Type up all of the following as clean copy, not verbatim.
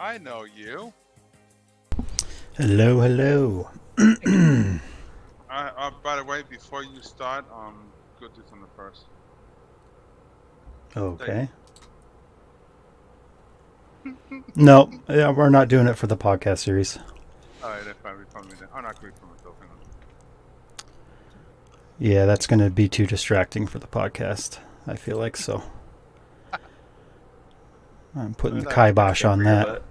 I know you. Hello, hello. By the way, before you start, go do something first. Thank Okay. No, we're not doing it for the podcast series. All right, that's fine. Refund me then. I'm not going to refund myself. Yeah, that's going to be too distracting for the podcast. I feel like so. I'm putting the All right. kibosh Good for on your that. butt.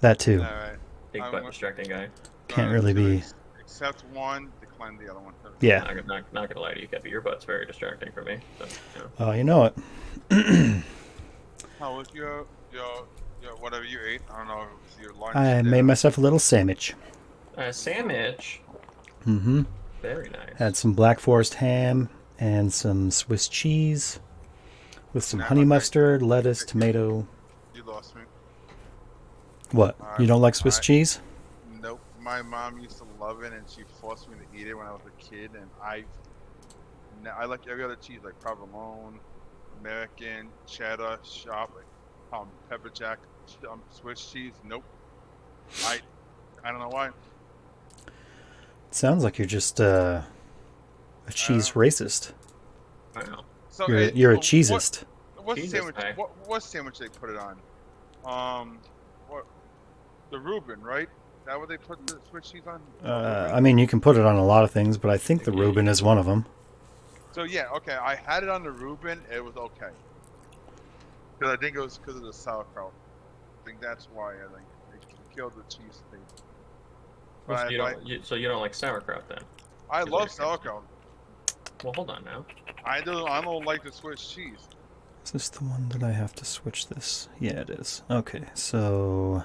That too. All right. Big I'm butt distracting guy. Can't going really to be. accept one, decline the other one. Yeah. Not gonna lie to you, Kepi. Your butt's very distracting for me. So, Oh, you know it. How was your whatever you ate? I don't know if it was your lunch, I made dinner. myself a little sandwich. Sandwich. Mm-hmm. Very nice. Had some Black Forest ham and some Swiss cheese with some Nah, honey okay. mustard, lettuce, tomato. You lost me. What? You don't like Swiss cheese? Nope. My mom used to love it, and she forced me to eat it when I was a kid, and I like every other cheese, like provolone, American, cheddar, sharp, pepper jack, Swiss cheese. Nope. I don't know why. Sounds like you're just a cheese racist. I know. So You're a what cheesist. what sandwich? hey. What sandwich they put it on? What the Reuben, right? Is that what they put the Swiss cheese on? I mean, you can put it on a lot of things, but I think the Reuben is one of them. So yeah, okay. I had it on the Reuben. It was okay. Because I think it was because of the sauerkraut. I think that's why I think they killed the cheese thing. So you don't like sauerkraut then? I You love like sauerkraut. Well, hold on now. I don't like the Swiss cheese. Is this the one that I have to switch this? Yeah, it is. Okay, so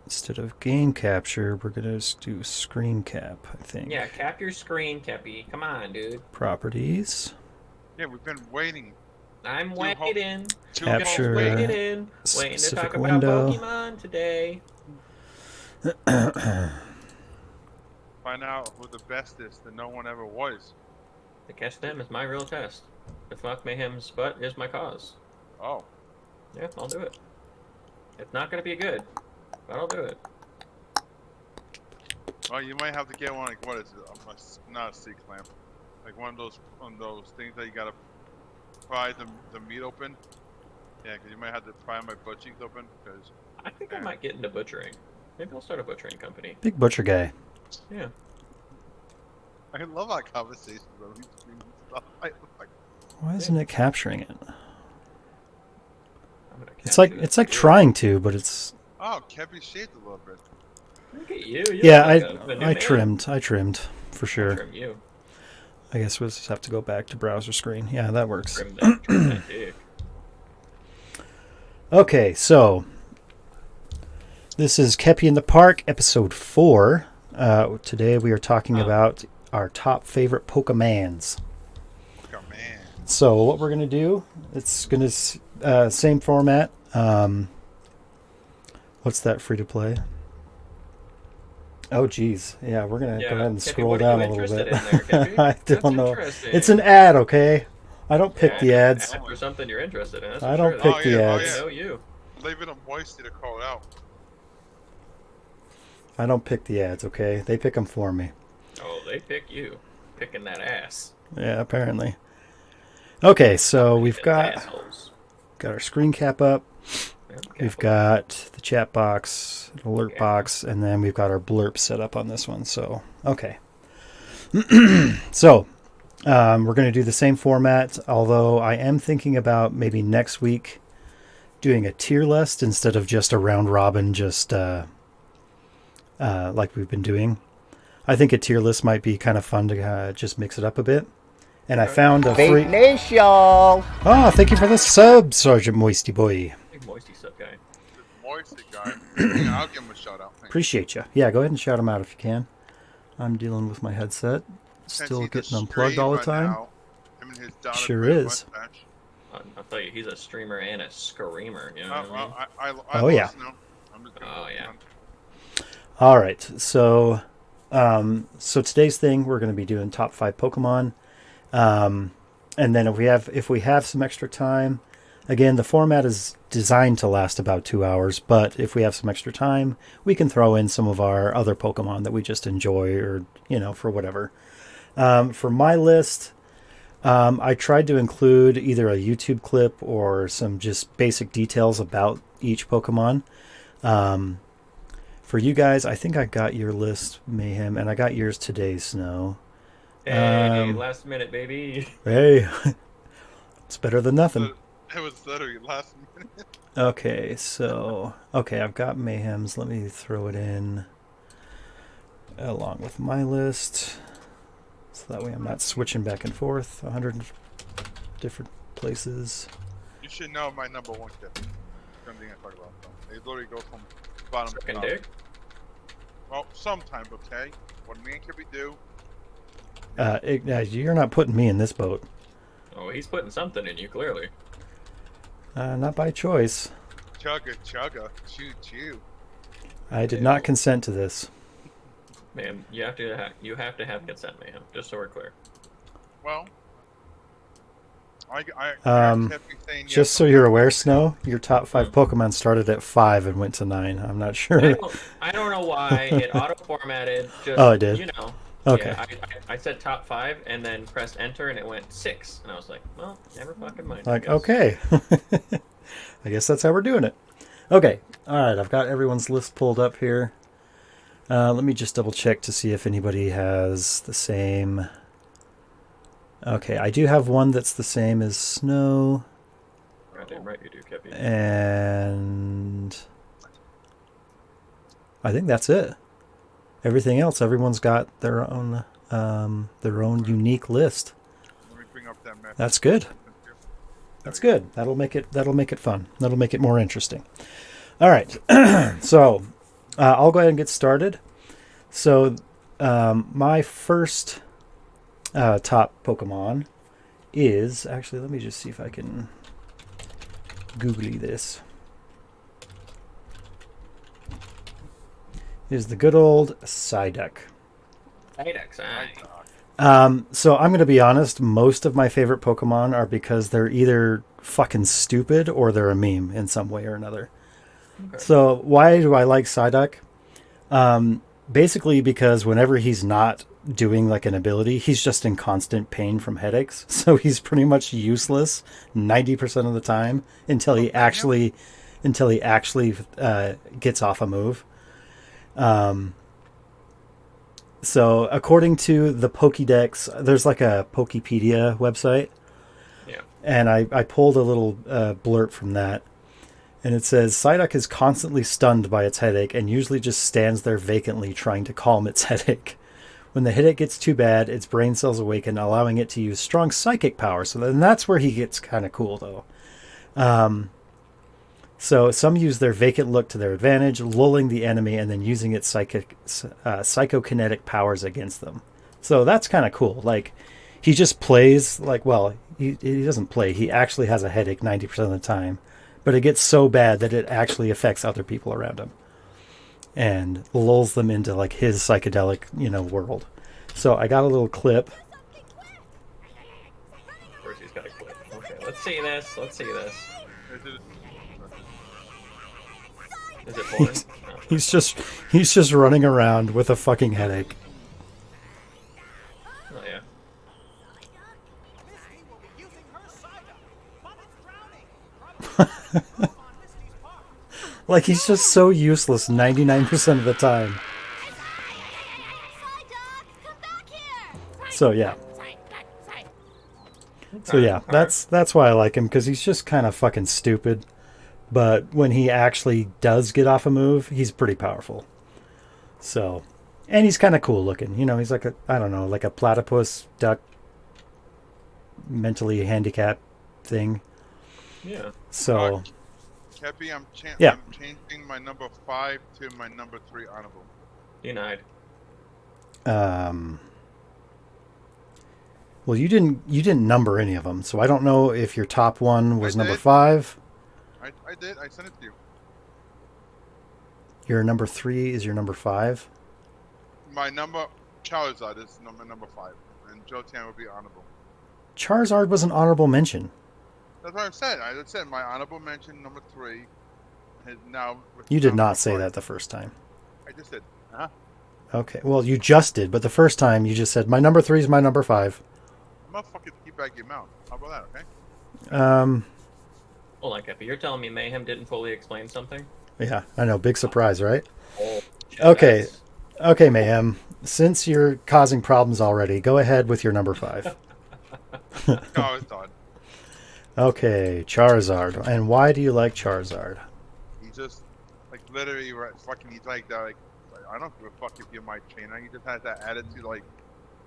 instead of game capture, we're gonna just do screen cap, I think. Yeah, cap your screen, Kepi. Come on, dude. Properties. Yeah, we've been waiting. I'm Two ho- waiting. Capture Waiting to specific talk about window. Pokemon today. Find out who the best is that no one ever was. The catch them is my real test. The fuck mayhem's butt is my cause. Oh. Yeah, I'll do it. It's not gonna be good, but I'll do it. Well, you might have to get one. Like, what is it? Not a sea clamp. Like one of those things that you gotta pry the meat open. Yeah, because you might have to pry my butt cheeks open. Because I think I might get into butchering. Maybe I'll start a butchering company. Big butcher guy. Yeah. I love our conversations. Though. Stuff. Why isn't it capturing it? I'm gonna It's capture like this. trying to, but it's. Oh, Kepi shaved a little bit. Look at you. You're Yeah, like a new I man. trimmed for I'll sure. trim you. I guess we'll just have to go back to browser screen. Yeah, that works. Trim that dick. Okay, so this is Kepi in the Park, episode 4. Today we are talking about our top favorite Pokemans. Oh man. So what we're gonna do? It's gonna same format. What's that free to play? Oh geez, yeah, we're gonna go ahead and Kepi, scroll what are down you a little interested bit. in there, Kepi? I don't That's know. interesting. It's an ad, okay? I don't pick the ads. Ad for something you're interested in. That's I for don't sure. pick Oh, the yeah, oh, ads. yeah. I know you. Leave it on moisty to call it out. I don't pick the ads, okay? They pick them for me. Oh, they pick you. Picking that ass. Yeah, apparently. Okay, so we've got Assholes. our screen cap up. Yeah, We've careful. got the chat box, an alert box, and then we've got our blurb set up on this one. So, okay. So, we're going to do the same format, although I am thinking about maybe next week doing a tier list instead of just a round robin, just like we've been doing. I think a tier list might be kind of fun to just mix it up a bit. And I found a free... Nation! Oh, thank you for the sub, Sergeant Moisty Boy. Big moisty sub guy. The moisty guy. Yeah, I'll give him a shout out. Thanks. Appreciate you. Yeah, go ahead and shout him out if you can. I'm dealing with my headset. Since Still he's a getting unplugged all the streamer time. now, him and his daughter Sure play a is. mustache. I'll tell you, he's a streamer and a screamer. You know what I mean? I Oh, yeah. listen to him. I'm just gonna Oh, yeah. All right. So, so today's thing, we're going to be doing top 5 Pokemon. And then if we have some extra time, Again, the format is designed to last about 2 hours, but if we have some extra time, we can throw in some of our other Pokemon that we just enjoy or, for whatever. For my list, I tried to include either a YouTube clip or some just basic details about each Pokemon. For you guys, I think I got your list, Mayhem, and I got yours today, Snow. Hey, last minute, baby. Hey, it's better than nothing. It was literally last minute. Okay, I've got Mayhem's. Let me throw it in along with my list. So that way I'm not switching back and forth 100 different places. You should know my number one tip. Something I talk about. So they literally go from bottom to Fucking top. dick. Well, sometimes, okay? What me and Kepi do. You're not putting me in this boat. Oh, he's putting something in you, clearly. Not by choice. Chugga, chew, chew. I did not consent to this. Man, you have to have consent, mayhem. Just so we're clear. Well, I kept saying Just so you're aware, Snow, your top 5 Pokemon started at 5 and went to 9. I'm not sure. I don't know why it auto-formatted. Just, Oh, it did? You know. Okay. Yeah, I said top 5 and then pressed enter and it went 6. And I was like, well, never fucking mind. Like, okay. I guess that's how we're doing it. Okay. All right. I've got everyone's list pulled up here. Let me just double check to see if anybody has the same. Okay. I do have one that's the same as Snow. Goddamn right you do, Kepi. And I think that's it. Everything else, everyone's got their own unique list. Let me bring up that message. That's good. That's good. That'll make it fun. That'll make it more interesting. All right. So I'll go ahead and get started. So my first top Pokemon is actually. Let me just see if I can googly this. Is the good old Psyduck. Psyduck, So I'm going to be honest, most of my favorite Pokemon are because they're either fucking stupid or they're a meme in some way or another. Okay. So why do I like Psyduck? Basically because whenever he's not doing like an ability, he's just in constant pain from headaches. So he's pretty much useless 90% of the time until he actually gets off a move. So according to the Pokédex, there's like a Pokepedia website. Yeah. And I pulled a little blurb from that. And it says, Psyduck is constantly stunned by its headache and usually just stands there vacantly trying to calm its headache. When the headache gets too bad, its brain cells awaken, allowing it to use strong psychic power. So then that's where he gets kind of cool, though. So some use their vacant look to their advantage, lulling the enemy and then using its psychokinetic powers against them. So that's kind of cool. Like, he just plays like, well, he doesn't play. He actually has a headache 90% of the time. But it gets so bad that it actually affects other people around him. And lulls them into like his psychedelic, world. So I got a little clip. Of course he's got a clip. Okay, let's see this. Is it porn? He's just running around with a fucking headache. Oh yeah. Like, he's just so useless 99% of the time. So yeah. That's why I like him, because he's just kind of fucking stupid. But when he actually does get off a move, he's pretty powerful. So, and he's kind of cool looking. He's like like a platypus duck, mentally handicapped thing. Yeah. So. Kepi, I'm changing my number 5 to my number 3 honorable. Denied. Well, you didn't number any of them, so I don't know if your top one was number 5. I did. I sent it to you. Your number 3 is your number 5. My number Charizard is number 5, and Jotan would be honorable. Charizard was an honorable mention. That's what I've said. I just said my honorable mention number 3 is now. You did now not number say 5. that the first time. I just said, huh? Okay. Well, you just did, but the first time you just said my number 3 is my number 5. I'm not fucking keep back your mouth. How about that? Okay. Hold on, Kepi. You're telling me Mayhem didn't fully explain something? Yeah, I know. Big surprise, right? Oh, shit, Okay. that's- Okay, Mayhem. Since you're causing problems already, go ahead with your number 5. No, it's done. Okay, Charizard. And why do you like Charizard? He just like literally fucking. He's like that. Like I don't give a fuck if you're my trainer. He just has that attitude. Like,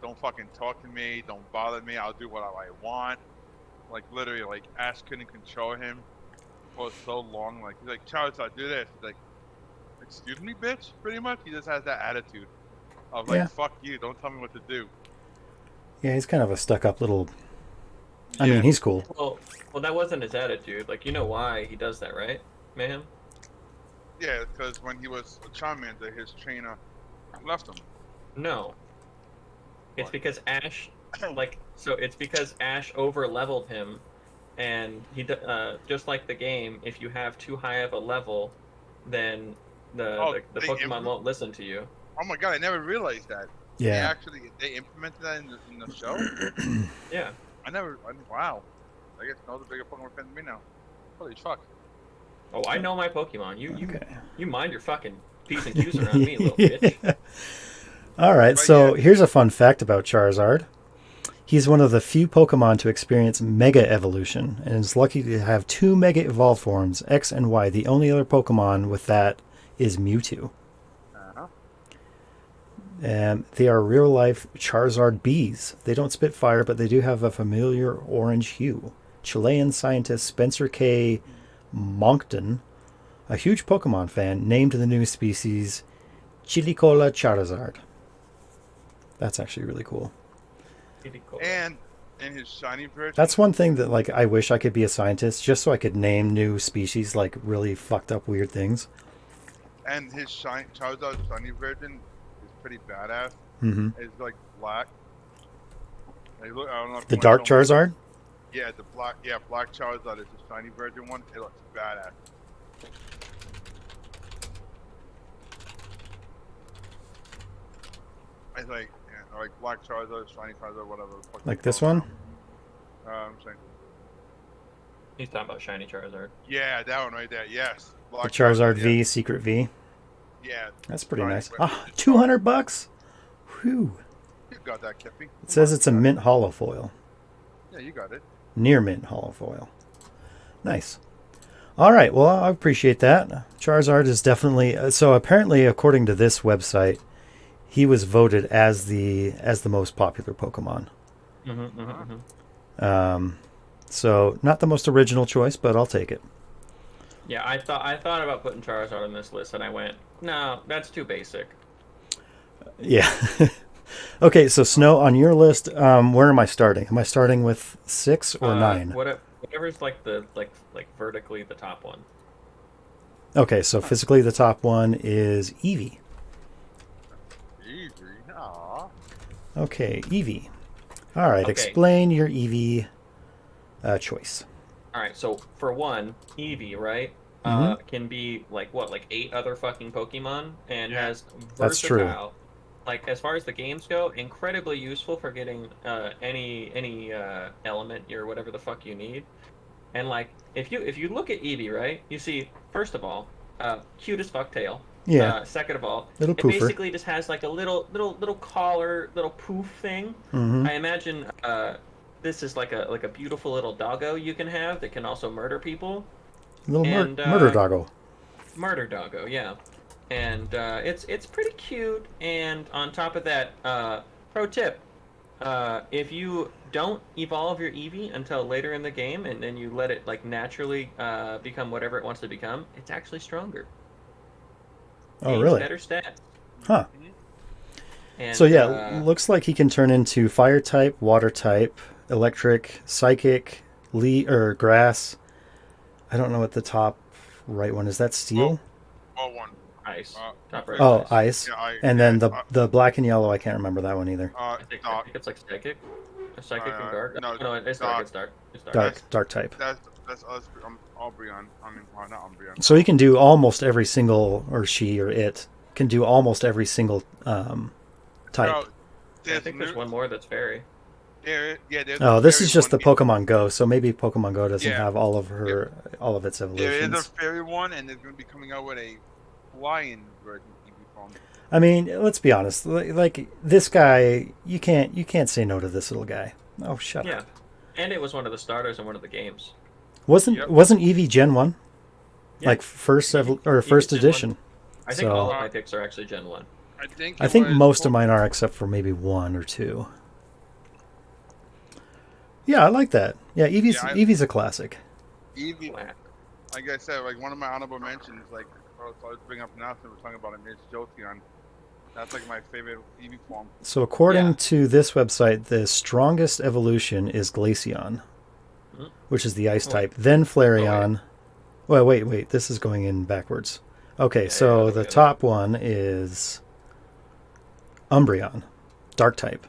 don't fucking talk to me. Don't bother me. I'll do what I want. Like literally, like Ash couldn't control him for so long. Like he's like, Charizard, do this. He's like, excuse me, bitch. Pretty much, he just has that attitude of like, Yeah. fuck you. Don't tell me what to do. Yeah, he's kind of a stuck-up little... I Yeah. mean, he's cool. Well, that wasn't his attitude. Like, you know why he does that, right, Mayhem? Yeah, because when he was a Charmander, his trainer left him. No. It's What? because Ash, it's because Ash over leveled him, and just like the game, if you have too high of a level, then the they Pokemon implement- won't listen to you. Oh my god, I never realized that. Yeah. They implemented that in the show. Yeah. Wow. I guess no, the bigger Pokemon fan than me now. Holy fuck. Oh, I know my Pokemon. Okay. You mind your fucking P's and Q's around me, little bitch. All right, But so yeah. here's a fun fact about Charizard. He's one of the few Pokemon to experience Mega Evolution, and is lucky to have 2 Mega Evolved forms, X and Y. The only other Pokemon with that is Mewtwo. Uh-huh. And they are real-life Charizard bees. They don't spit fire, but they do have a familiar orange hue. Chilean scientist Spencer K. Moncton, a huge Pokemon fan, named the new species Chilicola Charizard. That's actually really cool. Pretty cool. And in his shiny version. That's one thing that, like, I wish I could be a scientist just so I could name new species, like really fucked up weird things. And his Charizard shiny version is pretty badass. Mm-hmm. It's like black. Like, look, I don't know if The you wanna Dark show me- Charizard? Yeah, the black. Yeah, black Charizard is the shiny version one. It looks badass. It's like, yeah, like black Charizard, shiny Charizard, whatever. the fuck Like you this call one? it. I'm saying. He's talking about shiny Charizard. Yeah, that one right there. Yes. The Black Charizard yeah. V, Secret V. Yeah. That's pretty Shiny, nice. but Ah, it's $200? Whew. You got that, Kepi. It says it's a mint hollow foil. Yeah, you got it. Near mint hollow foil. Nice. All right, well, I appreciate that. Charizard is definitely... so apparently, according to this website, he was voted as the most popular Pokemon. Mm-hmm, mm-hmm, mm-hmm. So not the most original choice, but I'll take it. Yeah, I thought about putting Charizard on this list, and I went, no, that's too basic. Yeah. Okay, so Snow, on your list, where am I starting? Am I starting with 6 or 9? Whatever's like the vertically the top one. Okay, so physically the top one is Eevee. Easy. Aw. Okay, Eevee. All right, Okay. explain your Eevee choice. All right, so for one, Eevee, right? Mhm. Can be like 8 other fucking Pokemon, and Yeah. has That's true. versatile. Like as far as the games go, incredibly useful for getting any element or whatever the fuck you need. And like if you look at Eevee, right, you see first of all, cute as fuck tail. Yeah, Second of all, little it poofer. basically just has like a little collar, little poof thing. Hmm. I imagine this is like a beautiful little doggo you can have that can also murder people. Little and, murder doggo. Murder doggo, yeah. And it's pretty cute. And on top of that, pro tip: if you don't evolve your Eevee until later in the game, and then you let it like naturally become whatever it wants to become, it's actually stronger. Oh, Gains really? Better stats. Huh. And, So yeah, looks like he can turn into fire type, water type, electric, psychic, or grass. I don't know what the top right one is. That steel? Oh, one. ice. Uh, Top right. Oh, ice. ice. Yeah, And then yeah, the black and yellow, I can't remember that one either. I think it's like psychic. Psychic and Dark. No, No, it's dark. It's dark. It's dark. Dark type. That's us. Umbreon. I mean, not Umbreon. So he can do almost every single, or she or it can do almost every single type. Bro, I think there's one more that's fairy. Oh, this is just the Pokemon Go, so maybe Pokemon Go doesn't Yeah. have all of its There evolutions. is a fairy one, and they're going to be coming out with a flying version of Eevee form. I mean, let's be honest. Like this guy, you can't say no to this little guy. Oh, shut Yeah, up. and it was one of the starters in one of the games. Wasn't Eevee Gen 1? Yeah. Like first Eevee Gen edition. 1. I think So- all of my picks are actually Gen 1. I think was most of mine are, except for maybe one or two. Yeah, I like that. Yeah, Eevee's a classic. Eevee, Black. like I said, like one of my honorable mentions, like so let's bring up now since we're talking about it, is Jolteon. That's like my favorite Eevee form. So according Yeah. to this website, the strongest evolution is Glaceon, Mhm. which is the ice type. Then Flareon. Oh, Well, wait. This is going in backwards. Okay, Yeah, so yeah, the okay. top one is Umbreon, dark type.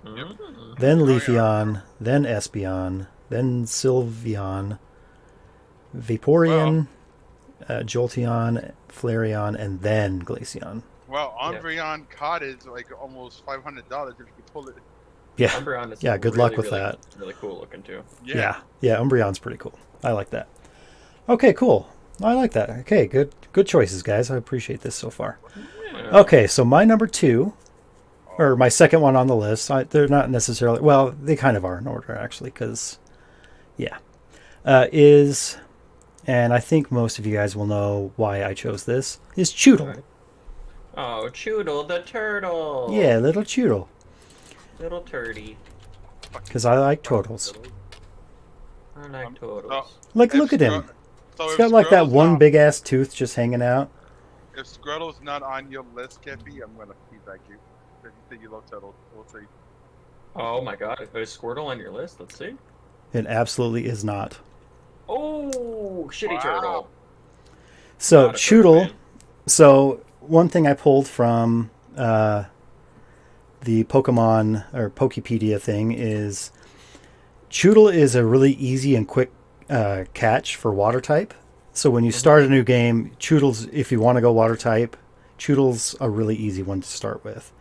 Mm. Then Oh, yeah. Leafeon, then Espeon, then Sylveon, Vaporeon, Jolteon, Flareon, and then Glaceon. Well, Yeah. Umbreon card is like almost $500 if you can pull it. Yeah, Umbreon is Yeah, good really, luck with really, that. Really cool looking too. yeah, Umbreon's pretty cool. I like that. Okay, cool. I like that. Okay, good choices, guys. I appreciate this so far. Yeah. Okay, so my number 2, or my second one on the list, they're not necessarily, well, they kind of are in order, actually, because, yeah, is, and I think most of you guys will know why I chose this, is Choodle. Oh, Choodle the turtle. Yeah, little Choodle, Little turdy. because I like turtles. I like turtles. Like, look at him. So He's if got like that Squirtle's one not- big-ass tooth just hanging out. If Squirtle's not on your list, Kepi, I'm gonna feedback you. If you think you love turtles, we'll see. Oh my god, is Squirtle on your list? Let's see. It absolutely is not. Oh, shitty Wow. turtle. So, Not a turtle Choodle, fan. so one thing I pulled from the Pokemon or Pokepedia thing is Choodle is a really easy and quick catch for water type. So when you start a new game, Choodle's, if you want to go water type, Choodle's a really easy one to start with.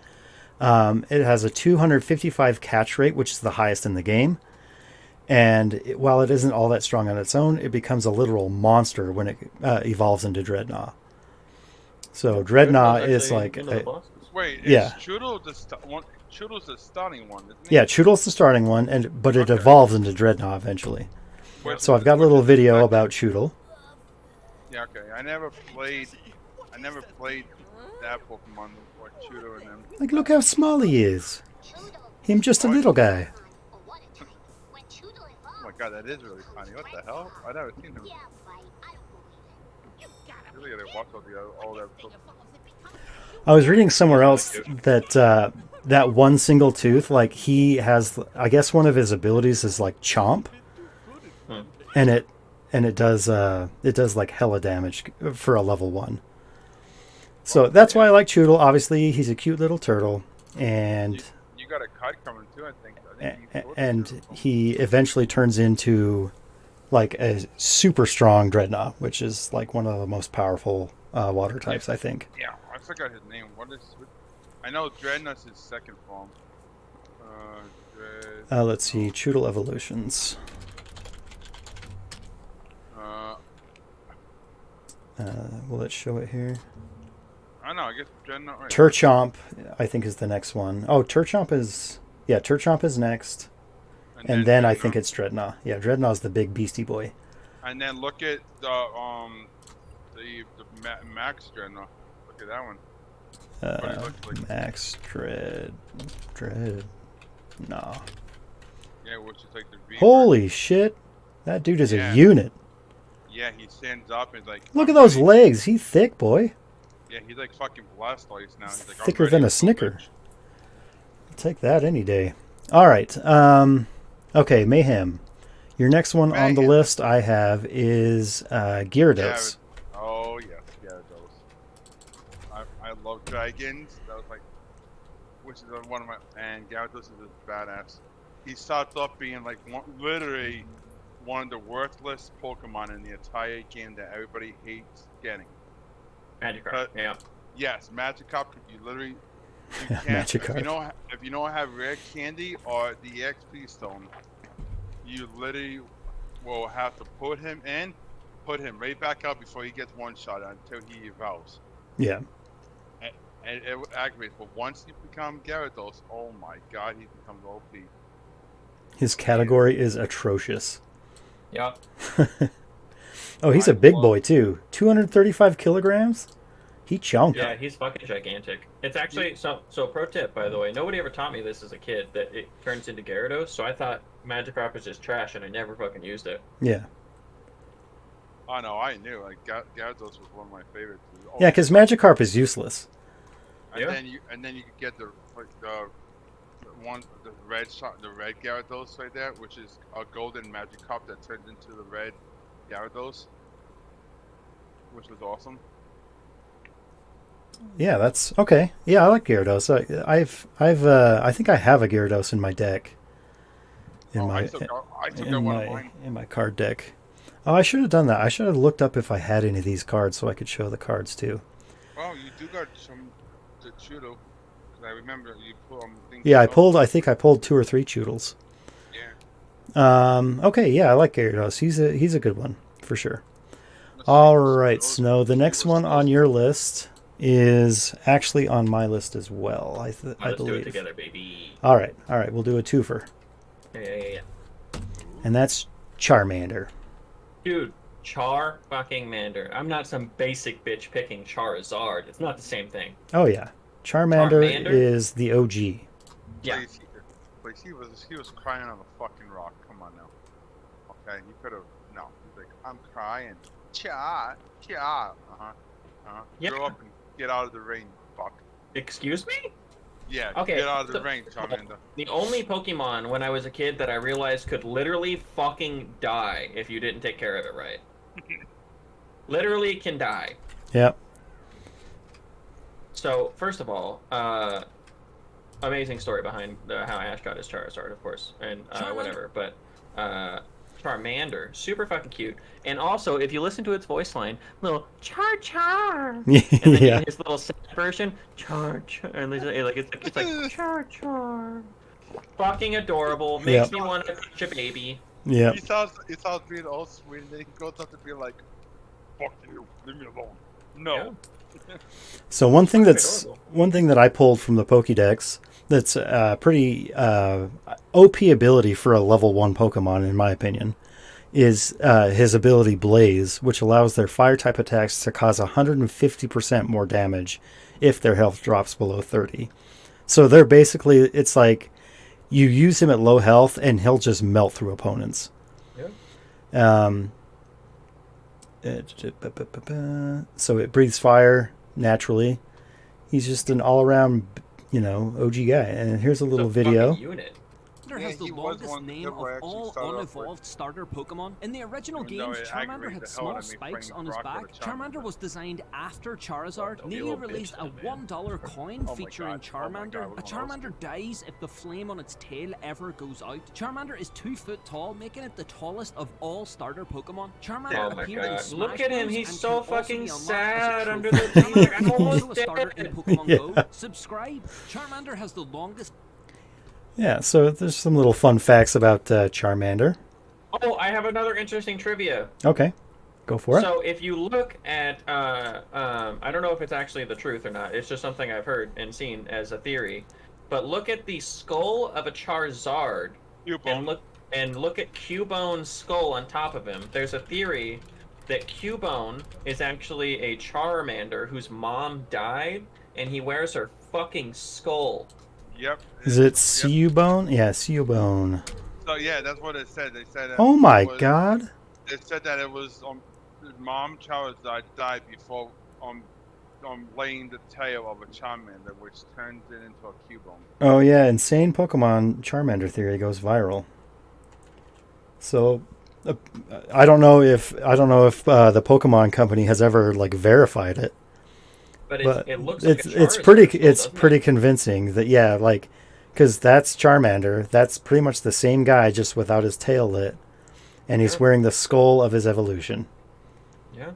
It has a 255 catch rate, which is the highest in the game. And while it isn't all that strong on its own, it becomes a literal monster when it evolves into Dreadnought. So Dreadnought Turtle's is actually like, one of the bosses. Wait, Yeah. is Choodle one? Choodle's the starting one, isn't he? yeah, Choodle's the starting one, but it Okay. evolves into Dreadnought eventually. Where's- So I've got a little video about Choodle. Yeah, okay. I never played that Pokemon before Choodle and them. Like, look how small he is. Him just a little guy. Oh my god, that is really funny. What the hell? I never seen him. Really gotta watch all that. I was reading somewhere else that that one single tooth, like he has, I guess one of his abilities is like Chomp, Hmm. and it does like hella damage for a level 1. So that's why I like Choodle. Obviously, he's a cute little turtle, and You got a card coming too, I think. and he eventually turns into like a super strong Dreadnought, which is like one of the most powerful water types, I think. Yeah, I forgot his name. I know Dreadnought's his second form. Let's see, Choodle evolutions. Will it show it here? I know. I guess Dreadnought. Right. Turchomp, I think, is the next one. Oh, Turchomp is next, and then I think Dreadnought. it's Dreadnought. Yeah, Dreadnought's the big beastie boy. And then look at the Max Dreadnought. Look at that one. What it looks like. Max Dread, nah. Yeah, which is like the V. Holy shit, that dude is Yeah. a unit. Yeah, he stands up and is like. Look I'm at those ready. legs. He thick, boy. Yeah, he's like fucking Blastoise now. He's like, I'm Thicker ready than to a go, Snicker. bitch. I'll take that any day. All right. Okay, Mayhem. Your next one on the Mayhem. list I have is Gyarados. Oh yes, Gyarados. I love dragons. That was like, which is one of my, and Gyarados is just badass. he starts off being like literally one of the worthless Pokemon in the entire game that everybody hates getting. Magikarp. Yeah. Yes, Magikarp. You literally you can't Magikarp. if you don't have rare candy or the XP stone, you literally will have to put him right back out before he gets one shot until he evolves. Yeah. And it aggravates. But once you become Gyarados, oh my god, he becomes OP. His category is atrocious. Yep. Oh, he's a big boy too. 235 kilograms? He chunked. Yeah, he's fucking gigantic. It's actually so pro tip, by the way. Nobody ever taught me this as a kid that it turns into Gyarados, so I thought Magikarp was just trash and I never fucking used it. Yeah. Oh no, I knew. Like Gyarados was one of my favorites. Oh, Yeah, because Magikarp is useless. And Yeah. then you could get the red Gyarados right there, which is a golden Magikarp that turns into the red Gyarados, which was awesome. Yeah, that's okay. Yeah, I like Gyarados. I think I have a Gyarados in my deck. I took out one of mine. In my card deck. Oh, I should have done that. I should have looked up if I had any of these cards so I could show the cards too. Oh, you do got some the Chudo. Cause I remember you pulled things. Yeah, I think I pulled 2 or 3 Choodles. Yeah. Okay, yeah, I like Gyarados. He's a good one for sure. All right, Snow. The next one on your list is actually on my list as well. I Let's believe. do it together, baby. All right. We'll do a twofer, Yeah. and that's Charmander. Dude, Char fucking Mander. I'm not some basic bitch picking Charizard. It's not the same thing. Oh yeah, Charmander Charmander? is the OG. Yeah. Please, he was crying on a fucking rock. Come on now. Okay, he could have. No, he's like, I'm crying. Cha. Yeah. Grow up and get out of the rain, fuck. Excuse me? Yeah, Okay, get out of the so- rain, Charmander. The only Pokemon when I was a kid that I realized could literally fucking die if you didn't take care of it right. Literally can die. Yep. So, first of all, amazing story behind how Ash got his Charizard, of course, and whatever. But Charmander, super fucking cute. And also, if you listen to its voice line, little Char. And then Yeah. his little sad version, Char, and it's like Char. Fucking adorable. Makes Yep. me want to touch a baby. Yep. He sounds being all sweet, and then he goes up to be like, fuck you, leave me alone. No. Yeah. So one thing Adorable. that I pulled from the Pokédex that's pretty OP ability for a level 1 Pokemon, in my opinion, is his ability Blaze, which allows their fire type attacks to cause 150% more damage if their health drops below 30. So they're basically, it's like you use him at low health and he'll just melt through opponents. Yeah. So it breathes fire naturally. He's just an all-around, OG guy. And here's a little It's a video. fucking unit. Charmander has the he was longest one name that I of actually all started off with. unevolved starter Pokemon. In the original Even though games, it Charmander aggravated had the hell out small of me spikes playing on his Brock back. with a Charmander. Charmander was designed after Charizard. Oh, the Nearly little released bitch a then, man. $1 coin Oh my featuring God. Oh my Charmander. God, A we're going Charmander dies if the flame on its tail ever goes out. Charmander is 2 foot tall, making it the tallest of all starter Pokemon. Charmander Oh my appeared in God. Smash Look at him, Bros. he's and so can also fucking be unlocked as a sad trophy. under the Charmander I'm is almost also a starter in dead. Pokemon Yeah. Go. Subscribe. Charmander has the longest Yeah, so there's some little fun facts about Charmander. Oh, I have another interesting trivia. Okay, go for it. So if you look at, I don't know if it's actually the truth or not. It's just something I've heard and seen as a theory. But look at the skull of a Charizard, and look at Cubone's skull on top of him. There's a theory that Cubone is actually a Charmander whose mom died, and he wears her fucking skull. Yep. Is it Yep. Cubone? Yeah, Cubone. So yeah, that's what it said. They said. Oh my it was- god. It said that it was his mom Charizard died before laying the tail of a Charmander, which turns it into a Cubone. Oh yeah, insane Pokemon Charmander theory goes viral. So, I don't know if the Pokemon company has ever verified it, But but it looks it's like a Charizard pretty skull, it's doesn't pretty it? convincing that yeah, Because that's Charmander. That's pretty much the same guy, just without his tail lit. And he's Yeah. wearing the skull of his evolution. Yeah.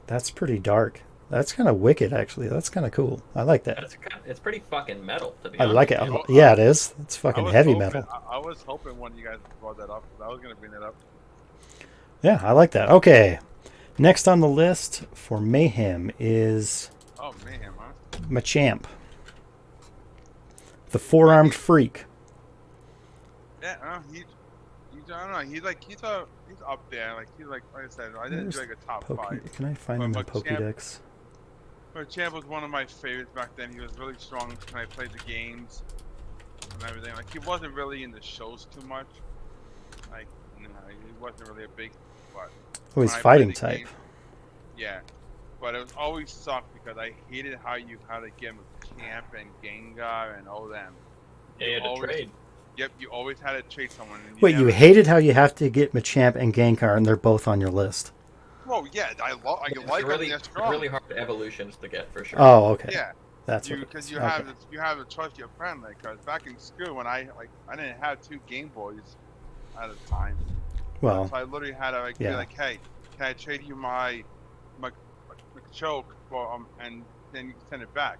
That's pretty dark. That's kind of wicked, actually. That's kind of cool. I like that. It's pretty fucking metal, to be I honest. like it. with you. Yeah, it is. It's I fucking was heavy hoping, metal. I was hoping one of you guys brought that up. 'Cause I was gonna bring that up. Yeah, I like that. Okay. Next on the list for Mayhem is Oh man, huh? Machamp. The four-armed freak. Yeah, I don't know. He's up there. Like I said, I didn't do like a top five. Can I find him in Pokédex? But Champ was one of my favorites back then. He was really strong when I played the games and everything. Like he wasn't really in the shows too much. Like no, he wasn't really a big. But Oh, he's when I played fighting the type. game- yeah, but it was always sucked because I hated how you had to get Champ and Gengar and all them. Yeah, you had to always- trade. Yep, you always had to trade someone. And Wait, you never- hated how you have to get Machamp and Gengar, and they're both on your list. Well, yeah, I like It's them. really, They're it's strong. really hard evolutions to get for sure. Oh, okay. Yeah. That's what. Because you okay. have to trust your friend. Like, 'cause back in school when I didn't have 2 Game Boys at a time, Well, so I literally had to be yeah. like, hey, can I trade you my choke for and then you can send it back.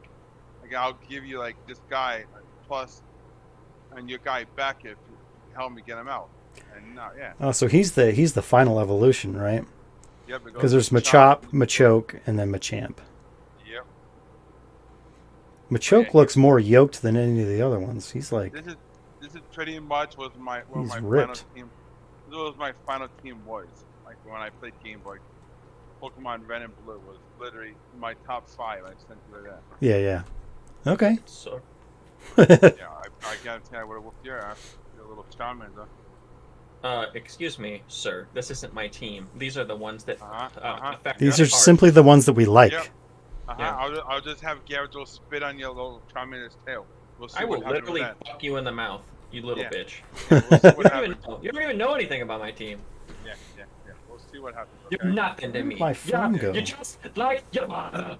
Like I'll give you like this guy plus and your guy back if you help me get him out. And yeah, oh, so he's the final evolution, right? yep. it Because goes there's to Machop, Machoke, and then Machamp. Yep. Machoke Yeah. looks more yoked than any of the other ones. He's like, This is pretty much was my He's my ripped. final team. This was my final team was like when I played Game Boy. Pokemon Red and Blue was literally my top 5. I sent you that. yeah, yeah. Okay. So, Yeah, I gotta tell you what whooped your ass. Your little Charmander. excuse me, sir. This isn't my team. These are the ones that affect These your are heart. simply the ones that we like. Yep. Yeah. I'll just have Gyarados spit on your little Charmander's tail. We'll see I will what happens with literally that. fuck you in the mouth, you little Yeah. bitch. Yeah, we'll see You what don't, even happens. know, you don't even know anything about my team. Yeah. We'll see what happens. You're Okay? nothing to Where'd me. my phone go? You're just like your mother.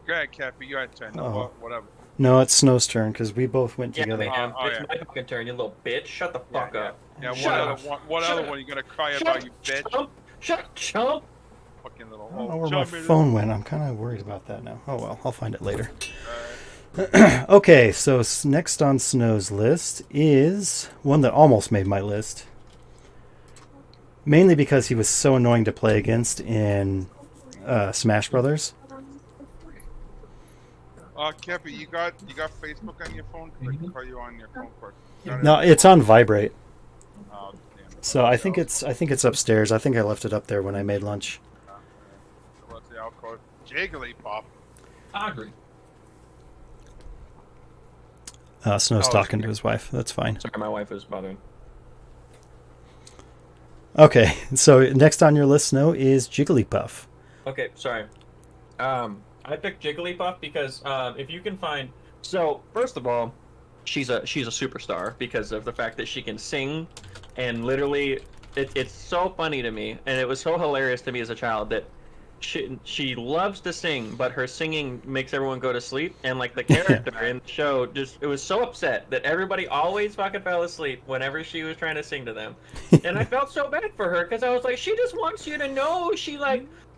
Go ahead, Kepi. You had turn. No, Oh. whatever. No, it's Snow's turn because we both went Yeah, together. man. Oh, it's yeah. my fucking turn, you little bitch. Shut the fuck Yeah, up. Yeah. Shut What up. other one? What Shut other up. one you gonna cry Shut about, up, you bitch? chump. Shut up, chump. Fucking little. I don't know where my Charmander. phone went. I'm kind of worried about that now. Oh well, I'll find it later. Uh, Okay, so next on Snow's list is one that almost made my list. Mainly because he was so annoying to play against in Smash Brothers. Kepi, you got Facebook on your phone? 'Cause I can call you on your phone quick. You got it No, on it's your on vibrate. phone? Oh, damn. So I think it's upstairs. I think I left it up there when I made lunch. Let's see. I'll call it Jigglypuff. I agree. Snow's Oh, talking to his wife. That's fine. Sorry, my wife was bothering. Okay, so next on your list, Snow, is Jigglypuff. Okay, sorry. I picked Jigglypuff because if you can find, so first of all, she's a superstar because of the fact that she can sing, and literally, it's so funny to me, and it was so hilarious to me as a child that she loves to sing, but her singing makes everyone go to sleep, and like the character in the show it was so upset that everybody always fucking fell asleep whenever she was trying to sing to them, and I felt so bad for her because I was like, she just wants you to know she's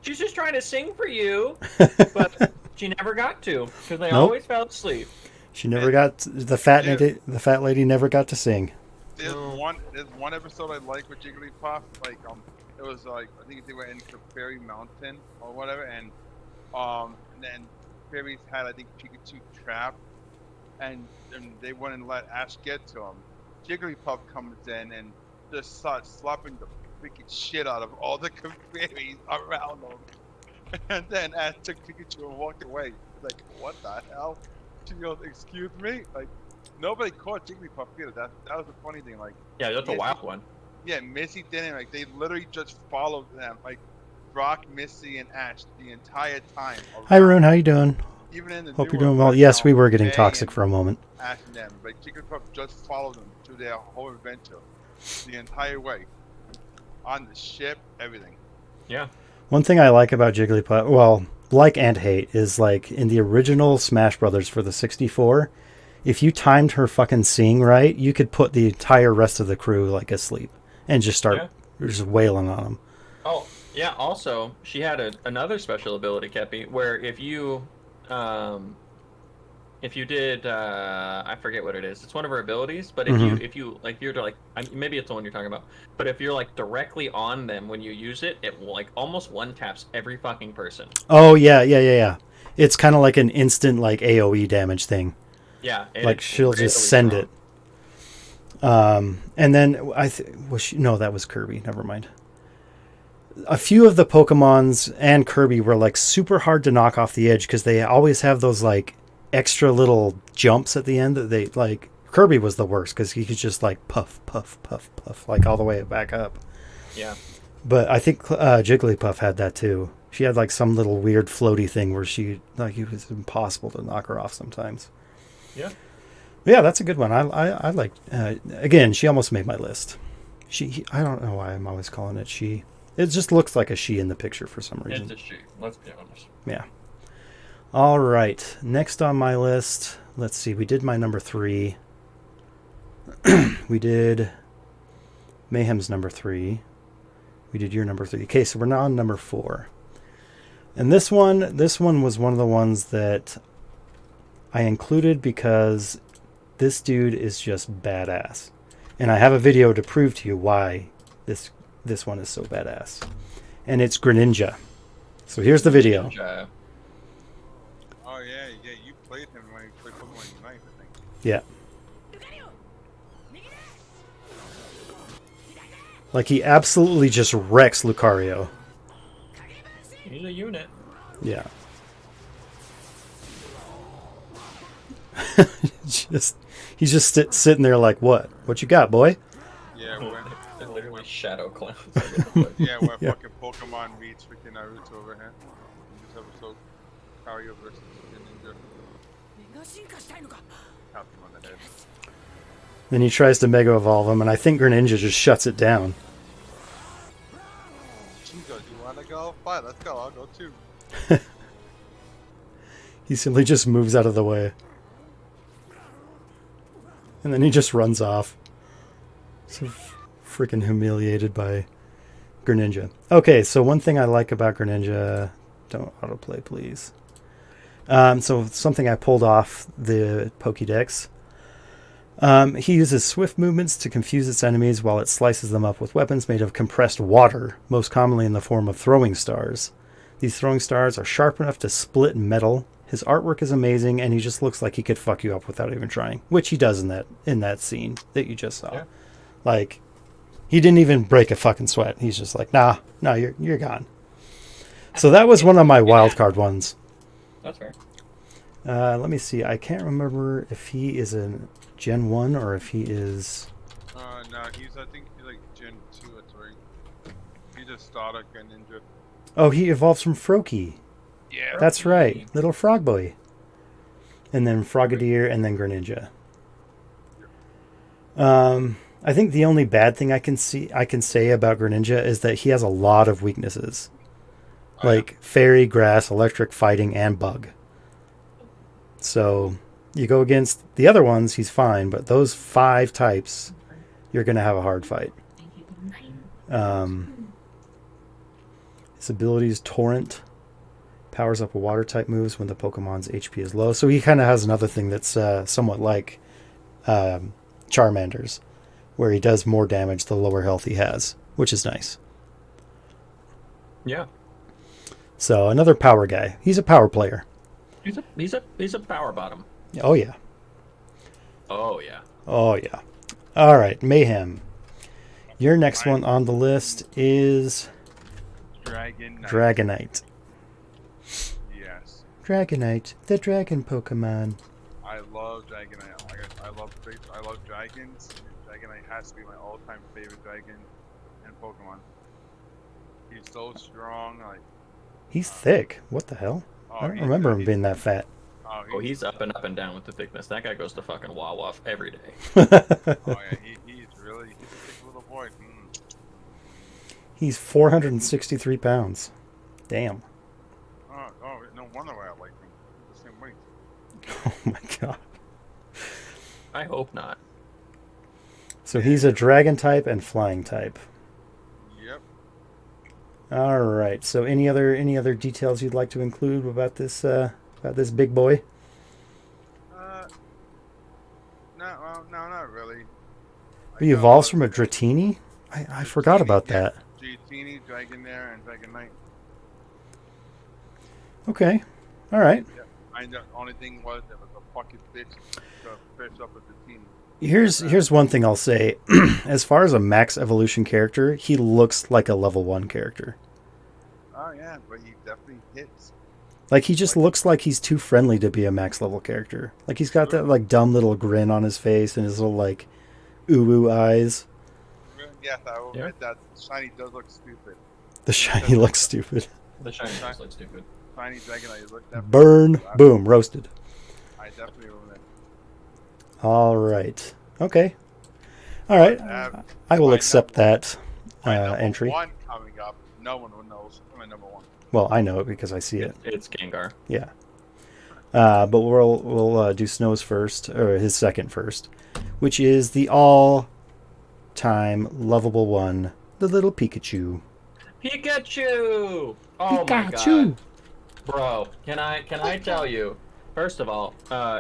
just trying to sing for you, but she never got to because they Nope. always fell asleep. She never got the fat Yeah. the fat lady never got to sing. There's No. one episode I like with Jigglypuff. Like it was like I think they were in Fairy Mountain or whatever, and then fairies had I think Pikachu trapped, and they wouldn't let Ash get to him. Jigglypuff comes in and just starts slapping the freaking shit out of all the fairies around them, and then Ash took Pikachu and walked away. Like what the hell? She goes, "Excuse me," like. Nobody caught Jigglypuff either. That was the funny thing. Like, Yeah, that's a Yes. wild one. yeah, Missy didn't. Like, they literally just followed them. Like, Brock, Missy, and Ash the entire time. Hi, Rune. How you doing? Even in the Hope you're newer doing well. version, Yes, we were getting May toxic and for a moment. Ash and them. Like, Jigglypuff just followed them through their whole adventure, the entire way, on the ship, everything. Yeah. One thing I like about Jigglypuff, well, like and hate, is like in the original Smash Brothers for the 64, if you timed her fucking seeing right, you could put the entire rest of the crew like asleep and just start just wailing on them. Oh, yeah. Also, she had another special ability, Kepi, where if you did, I forget what it is. It's one of her abilities, but if you like, you're like, maybe it's the one you're talking about. But if you're like directly on them when you use it, it will like almost one taps every fucking person. Oh yeah. It's kind of like an instant like AOE damage thing. Yeah, Like she'll just send it. And then no, that was Kirby. Never mind. A few of the Pokemons and Kirby were like super hard to knock off the edge because they always have those like extra little jumps at the end that they like. Kirby was the worst because he could just like puff like all the way back up. Yeah. But I think Jigglypuff had that too. She had like some little weird floaty thing where she like it was impossible to knock her off sometimes. Yeah. Yeah, that's a good one. I like. Again, she almost made my list. I don't know why I'm always calling it she. It just looks like a she in the picture for some reason. It's a she. Let's be honest. Yeah. All right. Next on my list, let's see. We did my number 3. We did Mayhem's number 3. We did your number 3. Okay, so we're now on number 4. And this one was one of the ones that I included because this dude is just badass. And I have a video to prove to you why this one is so badass. And it's Greninja. So here's the video. Oh yeah, you played him when he played Pokemon Unite, I think. Yeah. Like he absolutely just wrecks Lucario. He's a unit. Yeah. He's just sitting there like, what you got, boy? Yeah, They're literally shadow clones. yeah, when fucking Pokemon meets freaking Naruto over here. In this episode, Lucario versus Ninja. Tapped him on the head. Then he tries to Mega Evolve him, and I think Greninja just shuts it down. Chico, do you want to go? Fine, let's go. I'll go too. He simply just moves out of the way. And then he just runs off. So freaking humiliated by Greninja. Okay, so one thing I like about Greninja... Don't autoplay, please. So something I pulled off the Pokédex. He uses swift movements to confuse its enemies while it slices them up with weapons made of compressed water, most commonly in the form of throwing stars. These throwing stars are sharp enough to split metal. His artwork is amazing, and he just looks like he could fuck you up without even trying, which he does in that scene that you just saw. Yeah. Like, he didn't even break a fucking sweat. He's just like, nah, you're gone. So that was one of my wild card ones. That's fair. Let me see. I can't remember if he is a Gen 1 or if he is... No, I think he's like Gen 2 or 3. He's a starter Greninja. Oh, he evolves from Froakie. Yeah. That's right. Little frog boy. And then Frogadier and then Greninja. I think the only bad thing I can say about Greninja is that he has a lot of weaknesses. Like fairy, grass, electric, fighting, and bug. So you go against the other ones, he's fine, but those 5 types, you're going to have a hard fight. His ability is Torrent. Powers up water type moves when the Pokemon's HP is low. So he kind of has another thing that's somewhat like Charmander's, where he does more damage the lower health he has, which is nice. Yeah. So another power guy. He's a power player. He's a power bottom. Oh yeah. Oh yeah. Oh yeah. All right, Mayhem. Your next one on the list is Dragonite. Yes. Dragonite, the dragon Pokemon. I love Dragonite. I love dragons. Dragonite has to be my all-time favorite dragon in Pokemon. He's so strong. Like he's thick. What the hell? I don't remember him being that fat. Oh, he's up and down with the thickness. That guy goes to fucking Wawa every day. Oh yeah, he's a thick little boy. He's 463 pounds. Damn. Oh, no wonder why I like him. He's the same weight. Oh my god. hope not. So he's a dragon type and flying type. Yep. All right. So any other details you'd like to include about this big boy? No, not really. He evolves from a Dratini? I forgot about that. Dratini, Dragonair, and Dragon Knight. Okay. All right. Yep. The only thing was it was a fucking bitch to fish up a Dratini. Here's one thing I'll say. As far as a max evolution character, he looks like a level 1 character. Oh yeah, but he definitely hits. Like he just looks like he's too friendly to be a max level character. Like he's got that like dumb little grin on his face and his little like ooh eyes. Yes, I will admit that shiny does look stupid. The shiny looks stupid. The shiny does look stupid. Shiny Dragonite look definitely. Burn, boom, roasted. I definitely will admit. All right. Okay. All right. I will accept that entry. One coming up. No one knows my number one. Well, I know it because I see it. It's Gengar. Yeah. But we'll do Snow's first, or his second first, which is the all-time lovable one, the little Pikachu. Pikachu! Oh my god. Bro, can I tell you? First of all,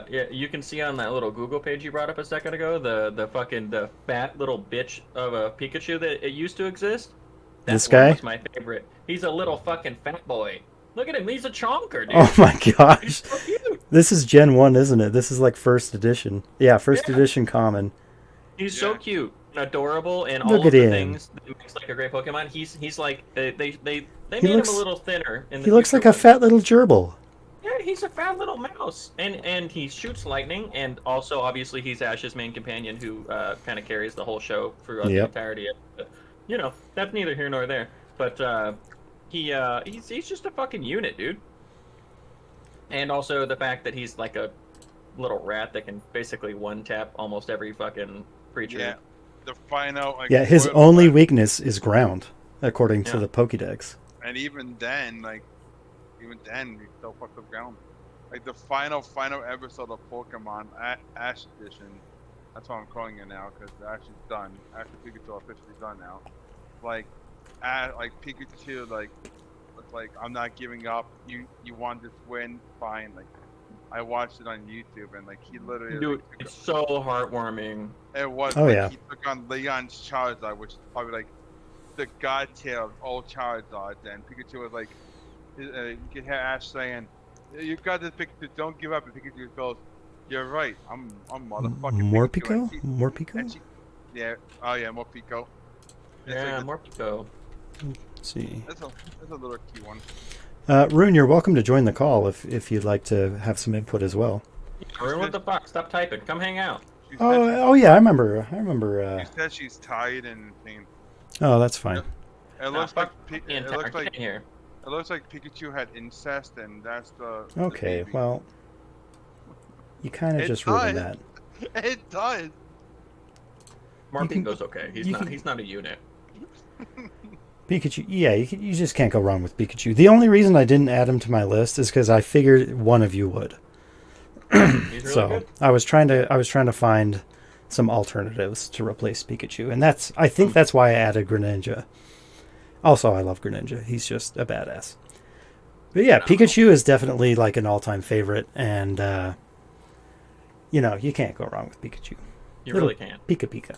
you can see on that little Google page you brought up a second ago the fat little bitch of a Pikachu that it used to exist. This guy? That's my favorite. He's a little fucking fat boy. Look at him. He's a chonker, dude. Oh my gosh. He's so cute. This is Gen 1, isn't it? This is like first edition. Yeah, first edition common. He's so cute, and adorable, and Look all at of the him. things that makes like a great Pokemon. He's like they made looks- him a little thinner. He looks like a fat little gerbil. Yeah, he's a fat little mouse, and he shoots lightning, and also obviously he's Ash's main companion, who kind of carries the whole show throughout the entirety of it. You know, that's neither here nor there. But he's just a fucking unit, dude. And also the fact that he's like a little rat that can basically one tap almost every fucking creature. Yeah. The final. Like, Yeah, his only weakness is ground, according to Yeah. the Pokédex. And even then, we still fucked up ground. Like the final episode of Pokemon Ash Edition. That's what I'm calling it now because Ash is done. Ash and Pikachu are officially done now. Like Pikachu, looks like I'm not giving up. You want this win? Fine. Like I watched it on YouTube and like he literally. Dude, it's so heartwarming. It was. Oh, like, yeah. He took on Leon's Charizard, which is probably like the god tier of all Charizards, and Pikachu was like, you can hear Ash saying, "You got this, Pikachu. Don't give up." And Pikachu goes, "You're right. I'm motherfucking More Pikachu." Pico? More Pico? Yeah. Oh yeah, more Pico. Yeah, more Pico. Let's see. That's a little key one. Rune, you're welcome to join the call if you'd like to have some input as well. Rune, what the fuck? Stop typing. Come hang out. She said Oh yeah, I remember. she said she's tired and pain. Oh, that's fine. It looks like Here. it looks like Pikachu had incest, and that's the. Okay, the baby. well, you kind of It just ruined does. that. It does. More You can- Pico's okay. you can- He's not a unit. Pikachu, yeah, you just can't go wrong with Pikachu. The only reason I didn't add him to my list is because I figured one of you would. He's really So good. I was trying to find some alternatives to replace Pikachu, and I think that's why I added Greninja. Also, I love Greninja. He's just a badass. But yeah, Pikachu is definitely like an all-time favorite, and you can't go wrong with Pikachu. You really can't. Pika Pika.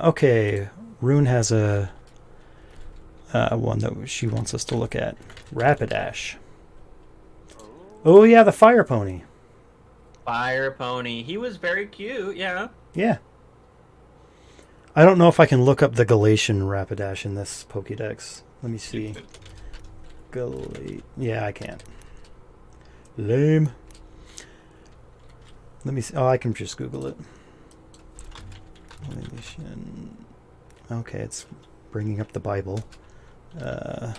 Okay, Rune has a one that she wants us to look at. Rapidash. Oh yeah, the fire pony. Fire Pony. He was very cute, yeah. Yeah. I don't know if I can look up the Galatian Rapidash in this Pokédex. Let me see. Yeah, I can't. Lame. Let me see. Oh, I can just Google it. Galatian. Okay, it's bringing up the Bible. I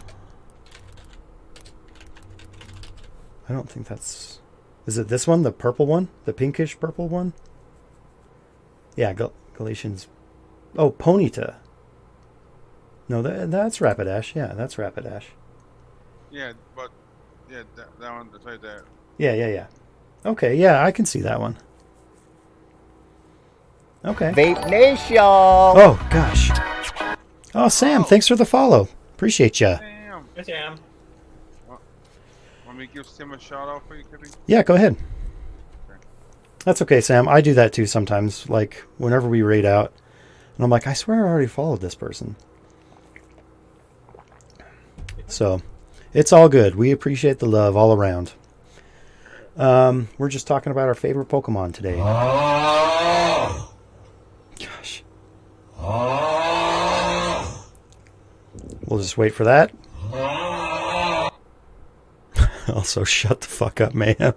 don't think that's... Is it this one? The purple one? The pinkish purple one? Yeah, Galatians... Oh, Ponyta. No, that's Rapidash. Yeah, that's Rapidash. Yeah, but that one that's right there. Yeah. Okay, yeah, I can see that one. Okay. Vape Nation! Oh, gosh. Oh, Sam, thanks for the follow. Appreciate ya. Damn. Yes, I am. Want me to give Sim a shout out for you, Kepi? Yeah, go ahead. Okay. That's okay, Sam. I do that too sometimes. Like, whenever we raid out. And I'm like, I swear I already followed this person. So, it's all good. We appreciate the love all around. We're just talking about our favorite Pokemon today. Gosh. We'll just wait for that. Also, shut the fuck up, man. Let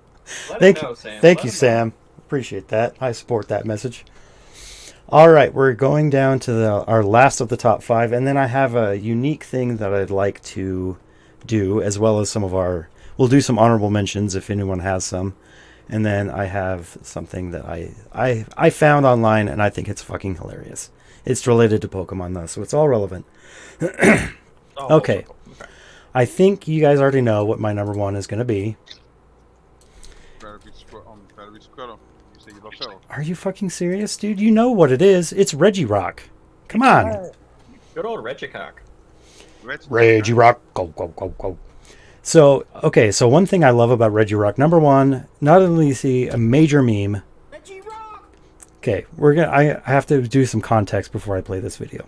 Thank him you, know, Sam. thank Let you, him know. Sam. Appreciate that. I support that message. All right, we're going down to our last of the top 5, and then I have a unique thing that I'd like to do, as well as some of our. We'll do some honorable mentions if anyone has some, and then I have something that I found online, and I think it's fucking hilarious. It's related to Pokemon though, so it's all relevant. Oh, Okay. I think you guys already know what my number 1 is going to be. Better be Squirtle. You say you love Squirtle. Are you fucking serious, dude? You know what it is. It's Regirock. Come on. Good old Regicock. Regirock. Go, go, go, go. So, okay, so one thing I love about Regirock, number 1, not only is he a major meme. Okay, I have to do some context before I play this video.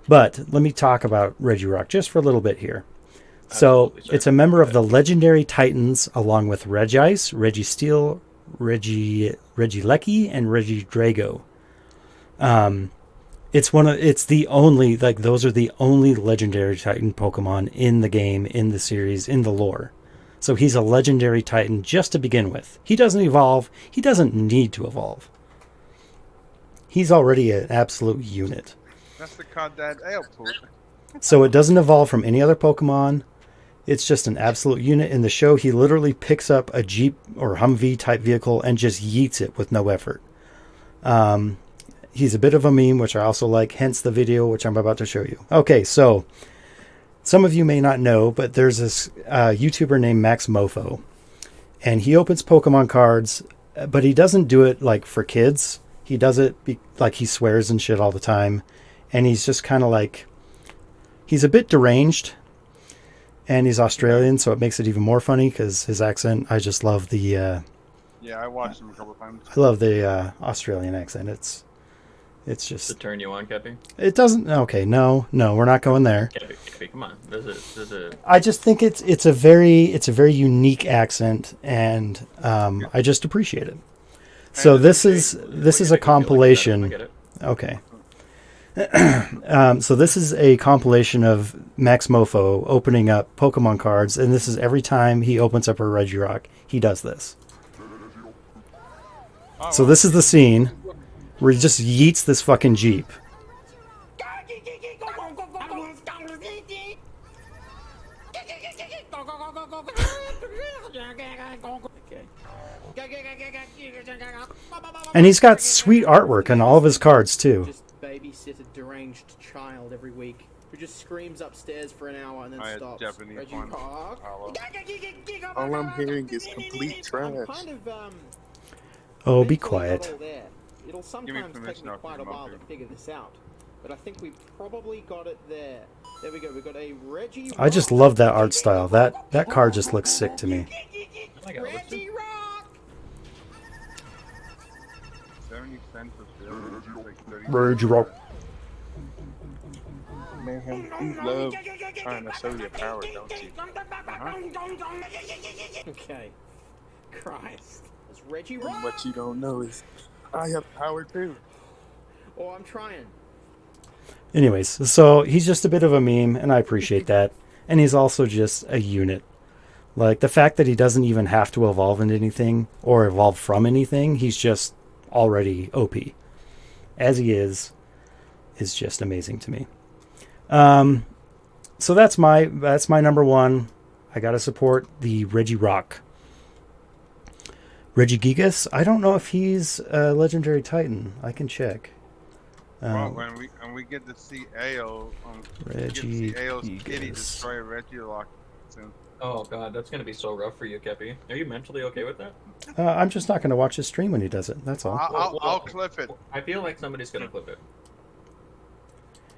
But let me talk about Regirock just for a little bit here. So, Absolutely, sir. it's a member of the legendary Titans along with Regice, Registeel, Regieleki, and Regidrago. It's the only, like, those are the only legendary Titan Pokemon in the game, in the series, in the lore. So he's a legendary Titan just to begin with. He doesn't evolve. He doesn't need to evolve. He's already an absolute unit. That's the card that ale poop. So it doesn't evolve from any other Pokemon. It's just an absolute unit. In the show, he literally picks up a Jeep or Humvee type vehicle and just yeets it with no effort. He's a bit of a meme, which I also like, hence the video, which I'm about to show you. Okay, so some of you may not know, but there's this YouTuber named Max Mofo, and he opens Pokemon cards, but he doesn't do it like for kids. He does it like he swears and shit all the time, and he's just kind of like, he's a bit deranged, and he's Australian, so it makes it even more funny because his accent, I just love the... Yeah, I watched him a couple times. I love the Australian accent. It's just... To turn you on, Kepi? It doesn't... Okay, no, we're not going there. Kepi, come on. This is a... I just think it's a very unique accent, and I just appreciate it. So this is a compilation. I get it. Okay. So this is a compilation of Max Mofo opening up Pokemon cards, and this is every time he opens up a Regirock, he does this. So this is the scene where he just yeets this fucking Jeep. And he's got sweet artwork on all of his cards too. Just babysit a deranged child every week who just screams upstairs for an hour and then I had stops. Japanese Reggie one. Cock. Hello. All I'm hearing is complete trash. I'm kind of, Oh, be mentally not quiet. all there. It'll sometimes take permission me after quite a you while mouth to it. figure this out. But I think we probably got it there. There we go. We got a Reggie. I just love that art style. That card just looks sick to me. I got it. Reggie Rock. 70 cents a bill. Like 30 Regirock. Man, you love trying to show your power, don't you? Okay. Christ. It's Reggie And Rock. what you don't know is I have power too. Oh, I'm trying. Anyways, so he's just a bit of a meme, and I appreciate that. And he's also just a unit. Like, the fact that he doesn't even have to evolve into anything, or evolve from anything, he's just already OP. As he is just amazing to me. So that's my number 1. I gotta support the Regirock. Regigigas, I don't know if he's a legendary Titan. I can check. Well, when we get to see AO, Ao's kitty Regigigas. destroy Regirock soon. Oh god, that's gonna be so rough for you, Kepi. Are you mentally okay with that? I'm just not going to watch his stream when he does it. That's all. I'll clip it. I feel like somebody's gonna clip it.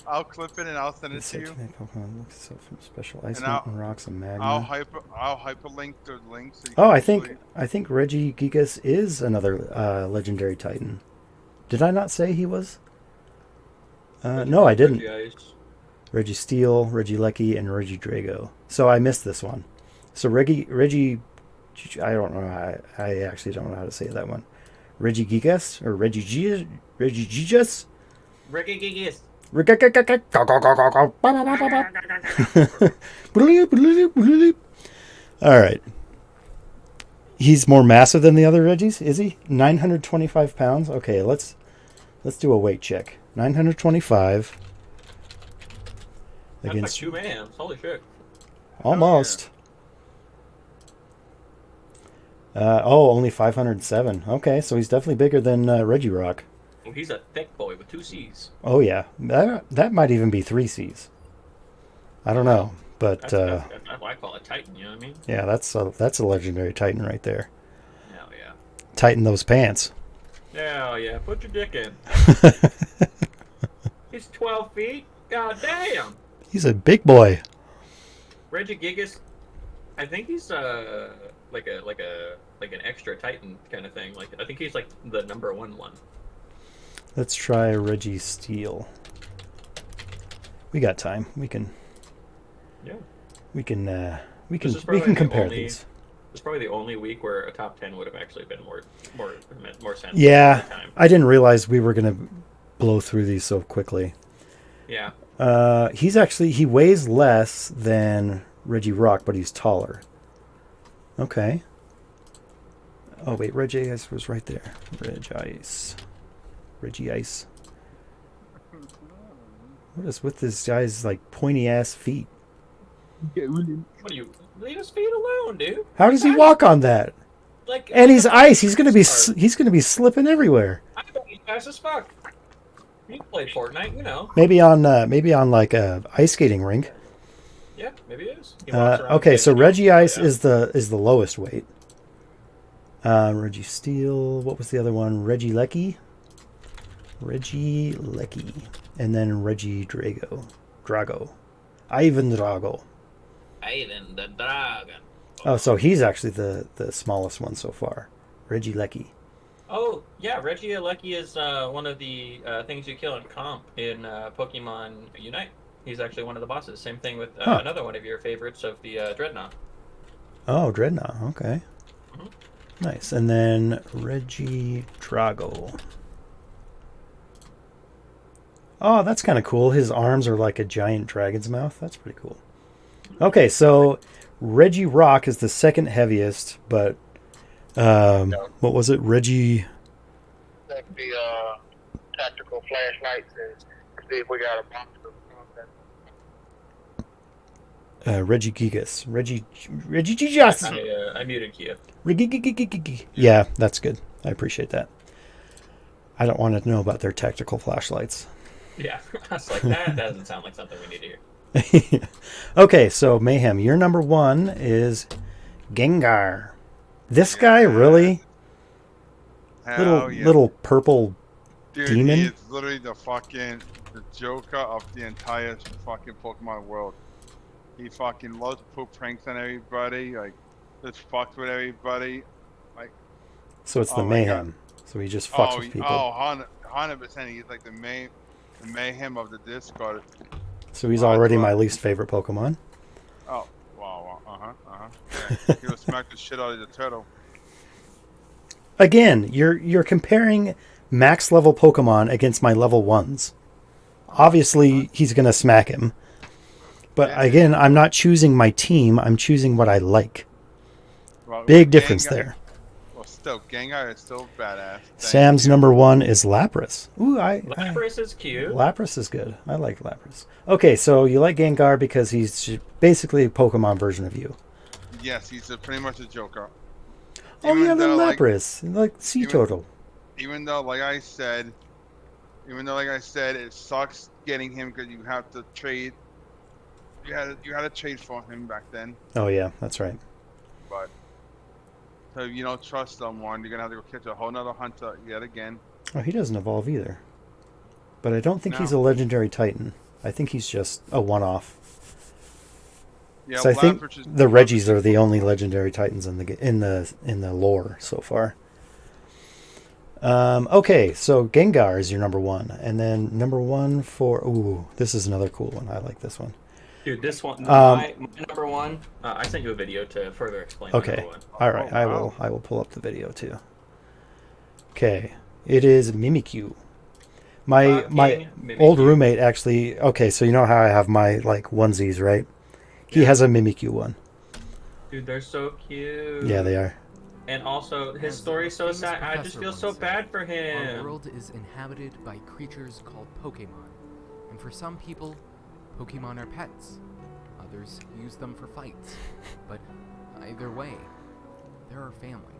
I'll clip it and I'll send it It's to said you. to make Pokemon look so from special ice And mountain rocks and I'll magma. hyperlink the link so you Oh, can I think Reggie Gigas is another legendary Titan. Did I not say he was? No, I didn't. Reggie Steele, Reggie Lecky, and Reggie Drago. So I missed this one. So Reggie, I don't know. I actually don't know how to say that one. Reggie Gigas or Reggie Gigas? Ricky Gigis. All right. He's more massive than the other Reggies, is he? 925 pounds. Okay, let's do a weight check. 925 That's against like 2 man. Holy shit. almost. Only 507. Okay, so he's definitely bigger than Reggie Rock. Well, he's a thick boy with 2 C's. Oh yeah, that might even be 3 C's. I don't know, but That's why I call it Titan. You know what I mean? yeah, that's a legendary Titan right there. Hell yeah. Tighten those pants. Hell yeah. Put your dick in. He's 12 feet. God damn. He's a big boy. Reggie Gigas. I think he's like an extra Titan kind of thing. Like I think he's like the number one. Let's try Reggie Steele. We got time. We can. Yeah. We can This is we probably can the compare only- these. It's probably the only week where a top 10 would have actually been more sense. Yeah, at the time. I didn't realize we were gonna blow through these so quickly. Yeah. He weighs less than Reggie Rock, but he's taller. Okay. Oh wait, Reggie Ice was right there. Reggie Ice. What is with this guy's like pointy ass feet? What do you leave his feet alone, dude? How does he walk on that? Like, And he's ice. He's gonna be slipping everywhere. I bet he's fast as fuck. You played Fortnite, you know. Maybe on like a ice skating rink. Yeah, maybe it is. He walks around Okay, so getting- Reggie Ice yeah. is the lowest weight. Reggie Steele. What was the other one? Reggie Lecky, and then Reggie Drago, Ivan Drago. Ivan the Dragon. Oh, so he's actually the smallest one so far. Reggie Lecky. Oh, yeah, Reggie Alecki is one of the things you kill in comp in Pokemon Unite. He's actually one of the bosses. Same thing with another one of your favorites of the Dreadnought. Oh, Dreadnought. Okay. Mhm. Nice. And then Reggie Drago. Oh, that's kind of cool. His arms are like a giant dragon's mouth. That's pretty cool. Okay, so Reggie Rock is the second heaviest, but what was it? Reggie That could be tactical flashlights and see if we got a box of something. Reggie Gigas. Reggie Gigas. I muted Kia. Yeah, that's good. I appreciate that. I don't want to know about their tactical flashlights. Yeah, I was like, that doesn't sound like something we need to hear. Okay, so Mayhem, your number one is Gengar. This guy really Hell yeah. little purple Dude, demon? he is literally the Joker of the entire fucking Pokemon world. He fucking loves to put pranks on everybody, like just fucks with everybody. So it's the Oh my Mayhem. So he just fucks with people. 100%. He's like the mayhem of the Discord. So he's Oh, already well. my least favorite Pokemon. Oh, wow. Yeah, he would smack the shit out of the turtle. Again, you're comparing max level Pokemon against my level ones. Obviously, he's gonna smack him. But Yeah. again, I'm not choosing my team. I'm choosing what I like. Well, Big difference Gengar- there. Well, still, Gengar is still badass. Sam's number one is Lapras. Ooh, Lapras is cute. Lapras is good. I like Lapras. Okay, so you like Gengar because he's basically a Pokemon version of you. Yes, he's pretty much a Joker. Oh yeah, the though, Lapras, like Sea even- Turtle. Even though, like I said, it sucks getting him because you have to trade you had to trade for him back then, Oh yeah, that's right. but so if you don't trust someone, you're gonna have to go catch a whole nother hunter yet again. Oh, he doesn't evolve either. But I don't think he's a No. legendary Titan. I think he's just a one-off. Yeah, So I think Lapras is- the Reggies are the only legendary Titans in the lore so far. Okay, so Gengar is your number one, and then number one for this is another cool one. I like this one. Dude, this one, my number one. I sent you a video to further explain. My Okay, number one. all right, Oh, wow. I will pull up the video too. Okay, it is Mimikyu. My Mimikyu. old roommate actually. Okay, so you know how I have my like onesies, right? He Yeah. has a Mimikyu one. Dude, they're so cute. Yeah, they are. And also, his As story's so famous sad. I just professor feel once so said, bad for Our him. world is inhabited by creatures called Pokemon, and for some people, Pokemon are pets. Others use them for fights. But either way, they're our family.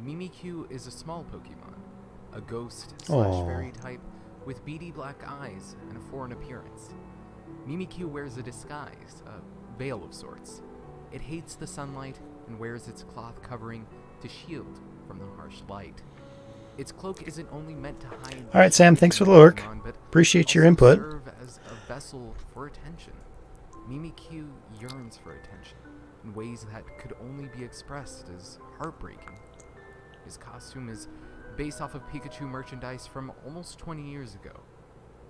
Mimikyu is a small Pokemon, a ghost/fairy type with beady black eyes and a foreign appearance. Mimikyu wears a disguise, a veil of sorts. It hates the sunlight and wears its cloth covering to shield from the harsh light. Its cloak isn't only meant to hide. All right, Sam, thanks for the lurk. Pokemon, but Appreciate your also input. serve as a vessel for attention. Mimikyu yearns for attention in ways that could only be expressed as heartbreaking. His costume is based off of Pikachu merchandise from almost 20 years ago.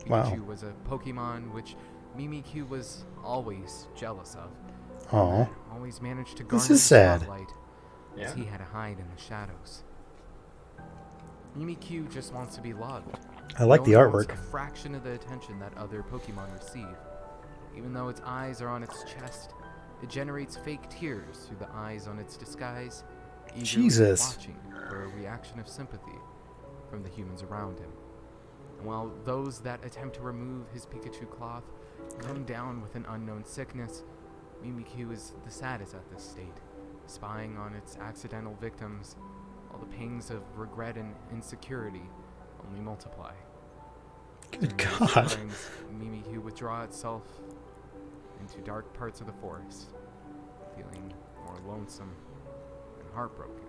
Wow. Pikachu was a Pokemon which Mimikyu was always jealous of. Aw. and always managed to This garner is the sad. spotlight, Yeah. as he had to hide in the shadows. Mimikyu just wants to be loved. I like It the only wants artwork. a fraction of the attention that other Pokemon receive. Even though its eyes are on its chest, it generates fake tears through the eyes on its disguise, eagerly Jesus. watching for a reaction of sympathy from the humans around him. And while those that attempt to remove his Pikachu cloth come down with an unknown sickness, Mimikyu is the saddest at this state, spying on its accidental victims, while the pangs of regret and insecurity only multiply. Good During these God. times, Mimikyu withdraw itself into dark parts of the forest, feeling more lonesome and heartbroken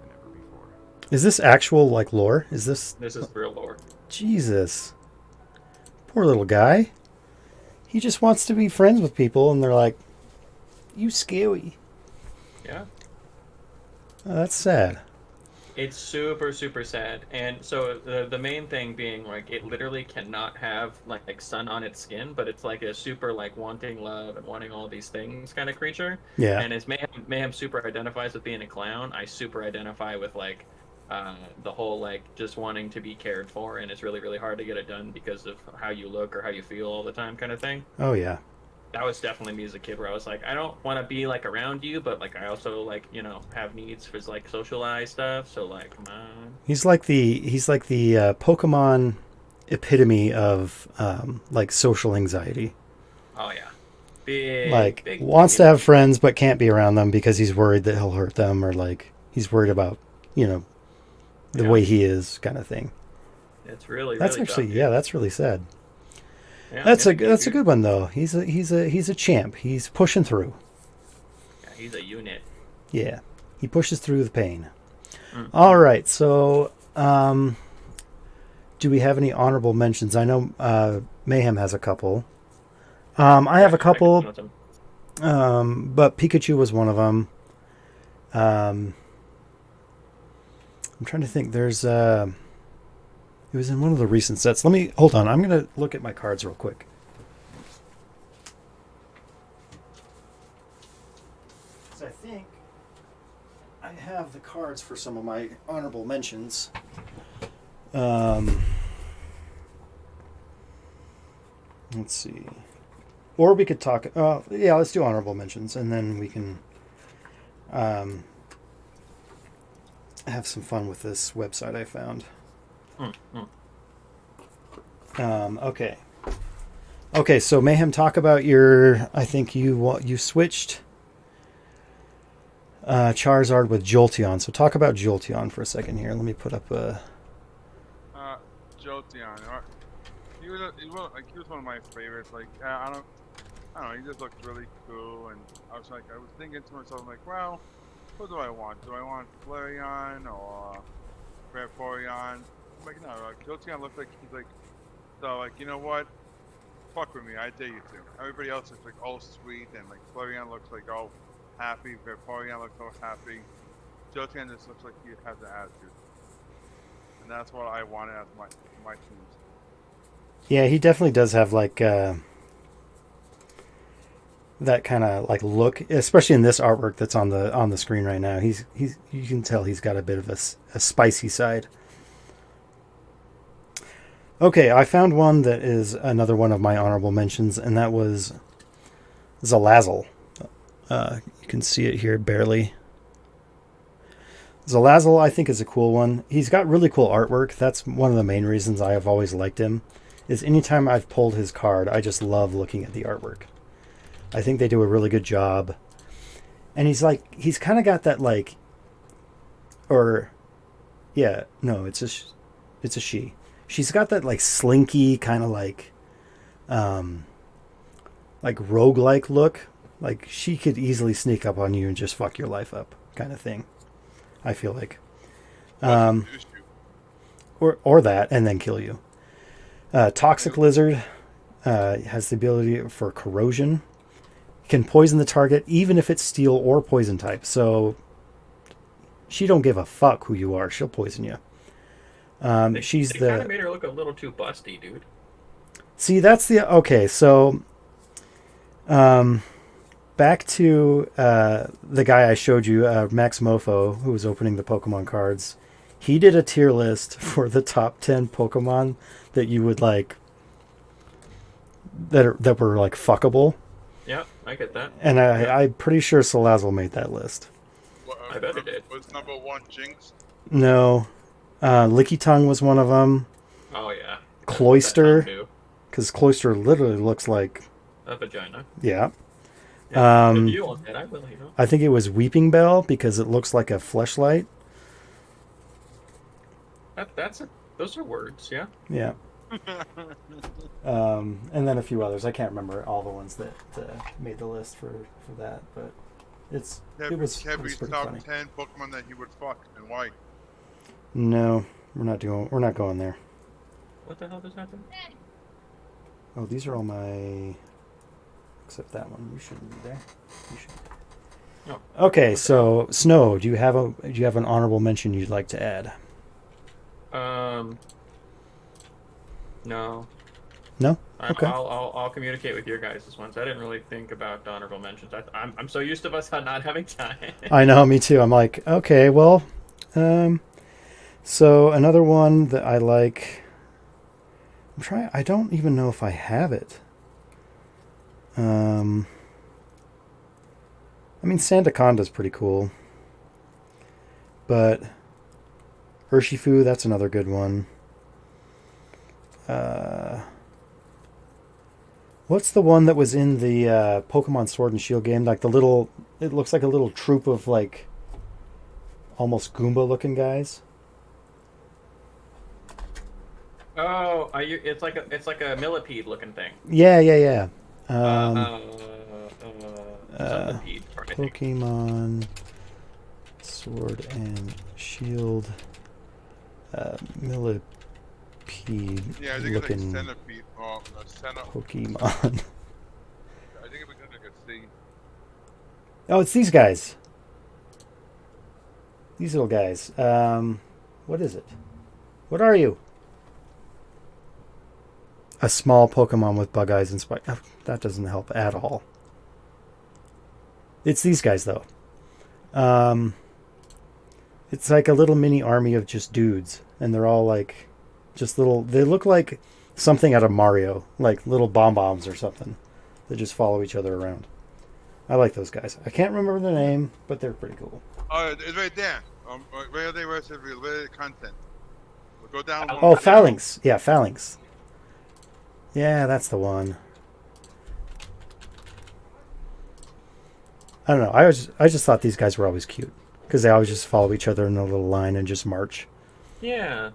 than ever before. Is this actual like lore? Is this This is real lore. Jesus? Poor little guy. He just wants to be friends with people, and they're like, "You scary." Yeah. Oh, that's sad. It's super, super sad. And so the main thing being like it literally cannot have like sun on its skin, but it's like a super like wanting love and wanting all these things kind of creature. Yeah. And as Mayhem super identifies with being a clown, I super identify with like the whole like just wanting to be cared for, and it's really, really hard to get it done because of how you look or how you feel all the time kind of thing. Oh yeah. That was definitely me as a kid where I was like, I don't want to be like around you, but like I also like, you know, have needs for like socialize stuff. So like, come on. He's like the Pokemon epitome of like social anxiety. Oh yeah, big. Like big, wants big- to have friends but can't be around them because he's worried that he'll hurt them, or like he's worried about the Yeah. way he is, kind of thing. It's really. That's really actually tough, yeah, that's really sad. yeah, That's yeah, a good one though. He's a champ. He's pushing through. Yeah, he's a unit. Yeah, he pushes through the pain. Mm. All right, so do we have any honorable mentions? I know Mayhem has a couple. I have a couple, but Pikachu was one of them. I'm trying to think. There's it was in one of the recent sets. Let me hold on. I'm gonna look at my cards real quick. So I think I have the cards for some of my honorable mentions. Let's see. Or we could talk. Yeah, let's do honorable mentions, and then we can have some fun with this website I found. Okay. Okay, so Mayhem, talk about your. I think you switched Charizard with Jolteon. So talk about Jolteon for a second here. Let me put up a. Jolteon. he was one of my favorites. Like I don't know. He just looked really cool, and I was thinking to myself, I'm like, well, what do I want? Do I want Flareon or Vaporeon? I'm like, no, Jolteon looks like he's like, so like, you know what? Fuck with me, I dare you to. Everybody else is like all sweet, and like Flareon looks like all happy. Vaporeon looks all happy. Jolteon just looks like he has an attitude, and that's what I wanted as my teams. Yeah, he definitely does have like that kind of like look, especially in this artwork that's on the screen right now. He's you can tell he's got a bit of a spicy side. Okay, I found one that is another one of my honorable mentions, and that was Zalazzle. You can see it here barely. Zalazzle, I think, is a cool one. He's got really cool artwork. That's one of the main reasons I have always liked him. Is anytime I've pulled his card, I just love looking at the artwork. I think they do a really good job. And he's kind of got that like, or, yeah, no, it's a she. She's got that like slinky kind of like roguelike look. Like she could easily sneak up on you and just fuck your life up kind of thing. I feel like. Or that and then kill you. Toxic Lizard has the ability for corrosion. Can poison the target even if it's steel or poison type. So she don't give a fuck who you are. She'll poison you. They kind of made her look a little too busty, dude. See, that's the okay. So, back to the guy I showed you, Max Mofo, who was opening the Pokemon cards. He did a tier list for the top 10 Pokemon that you would like that were like fuckable. Yeah, I get that. And I'm pretty sure Salazzle made that list. I bet it did. Was number 1 Jinx? No. Licky Tongue was one of them. Oh, yeah. Cloyster. Because Cloyster literally looks like... a vagina. Yeah. If you want that, I will, you know. I think it was Weeping Bell because it looks like a fleshlight. Those are words, yeah. Yeah. And then a few others. I can't remember all the ones that made the list for that, but it was pretty top funny. 10 Pokemon that he would fuck and why? No, we're not going there. What the hell just happened? Oh, these are all my, except that one. You shouldn't be there. You should. No. Okay, so Snow, do you have an honorable mention you'd like to add? No. No? Okay. I'll communicate with your guys' ones. I didn't really think about honorable mentions. I'm so used to us not having time. I know, me too. I'm like, okay, well, so another one that I like. I don't even know if I have it. I mean, Sandaconda's pretty cool. But Urshifu, that's another good one. What's the one that was in the Pokemon Sword and Shield game? Like it looks like a little troop of like almost Goomba looking guys. Oh, it's like a millipede looking thing. Yeah. Centipede, I think. Pokemon Sword and Shield millipede Yeah, I think looking it's like centipede or Pokemon. I think it was like a C. Oh, it's these guys. These little guys. What is it? What are you? A small Pokemon with bug eyes and spike. Oh, that doesn't help at all. It's these guys, though. It's like a little mini army of just dudes. And they're all like... just little... They look like something out of Mario. Like little bombs or something. That just follow each other around. I like those guys. I can't remember their name, but they're pretty cool. Oh, it's right there. Where are they? Where's the content? We'll go down. Oh, Phalanx. Yeah, Phalanx. Yeah, that's the one. I don't know. I just thought these guys were always cute because they always just follow each other in a little line and just march. Yeah.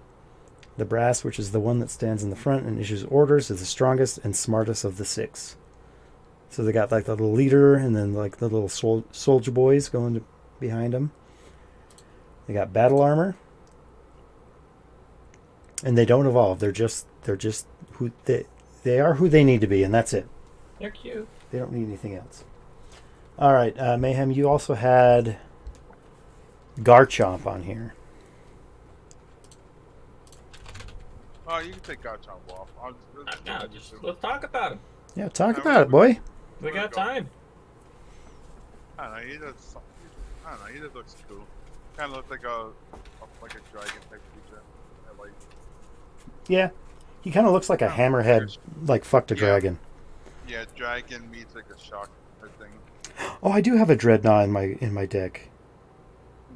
The brass, which is the one that stands in the front and issues orders, is the strongest and smartest of the 6. So they got like the little leader and then like the little soldier boys going behind them. They got battle armor. And they don't evolve. They're just who they are who they need to be, and that's it. They're cute. They don't need anything else. All right, Mayhem, you also had Garchomp on here. Oh, you can take Garchomp off. No, just let's talk about him. Yeah, talk about it, boy. We got time. I don't know. He just looks cool. Kind of looks like a dragon type creature. I like. Yeah, he kind of looks like a hammerhead, like fucked a dragon. Yeah, dragon meets like a shark type thing. Oh, I do have a Dreadnought in my deck.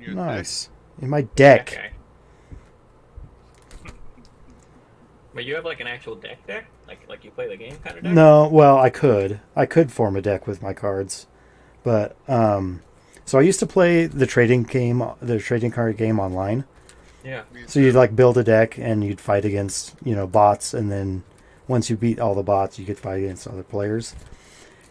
Your Nice. In my deck. Okay. But you have like an actual deck? Like you play the game kind of deck? No, well, I could form a deck with my cards, but so I used to play the trading card game online. Yeah. So you'd like build a deck and you'd fight against bots, and then once you beat all the bots, you could fight against other players.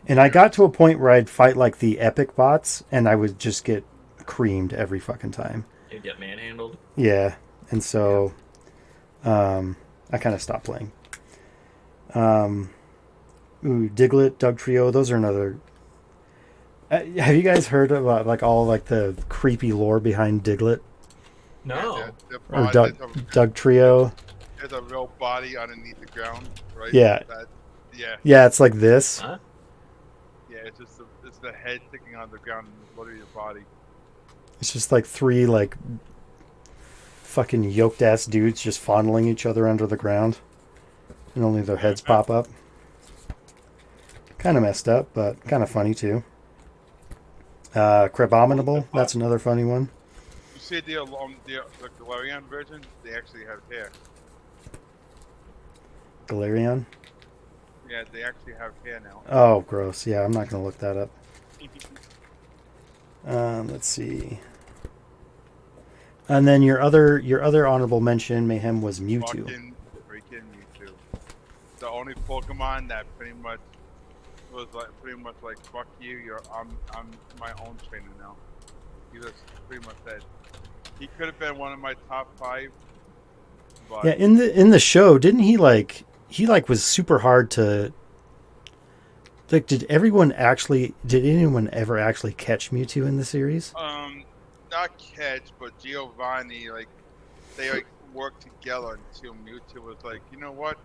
And I got to a point where I'd fight like the epic bots, and I would just get creamed every fucking time. You'd get manhandled. Yeah, and so I kind of stopped playing. Diglett, Dugtrio, those are another. Have you guys heard about like all like the creepy lore behind Diglett No. or Dugtrio? There's a real body underneath the ground, right? Yeah. Yeah. Yeah, it's like this. Huh? Yeah, it's the head sticking on the ground and the blood of your body. It's just like 3 like fucking yoked ass dudes just fondling each other under the ground, and only their heads pop up. Kind of messed up, but kind of funny too. Crabominable, that's another funny one. You see the Galarian version? They actually have hair. Galarian. Yeah, they actually have hair now. Oh, gross. Yeah, I'm not gonna look that up. Let's see. And then your other honorable mention, Mayhem, was Mewtwo. Fucking freaking Mewtwo. The only Pokemon that pretty much was like fuck you. I'm my own trainer now. He just pretty much said he could have been one of my top 5. But Yeah, in the show, didn't he was super hard to like? Did anyone ever actually catch Mewtwo in the series? not catch, but Giovanni, they worked together until Mewtwo was like, you know what?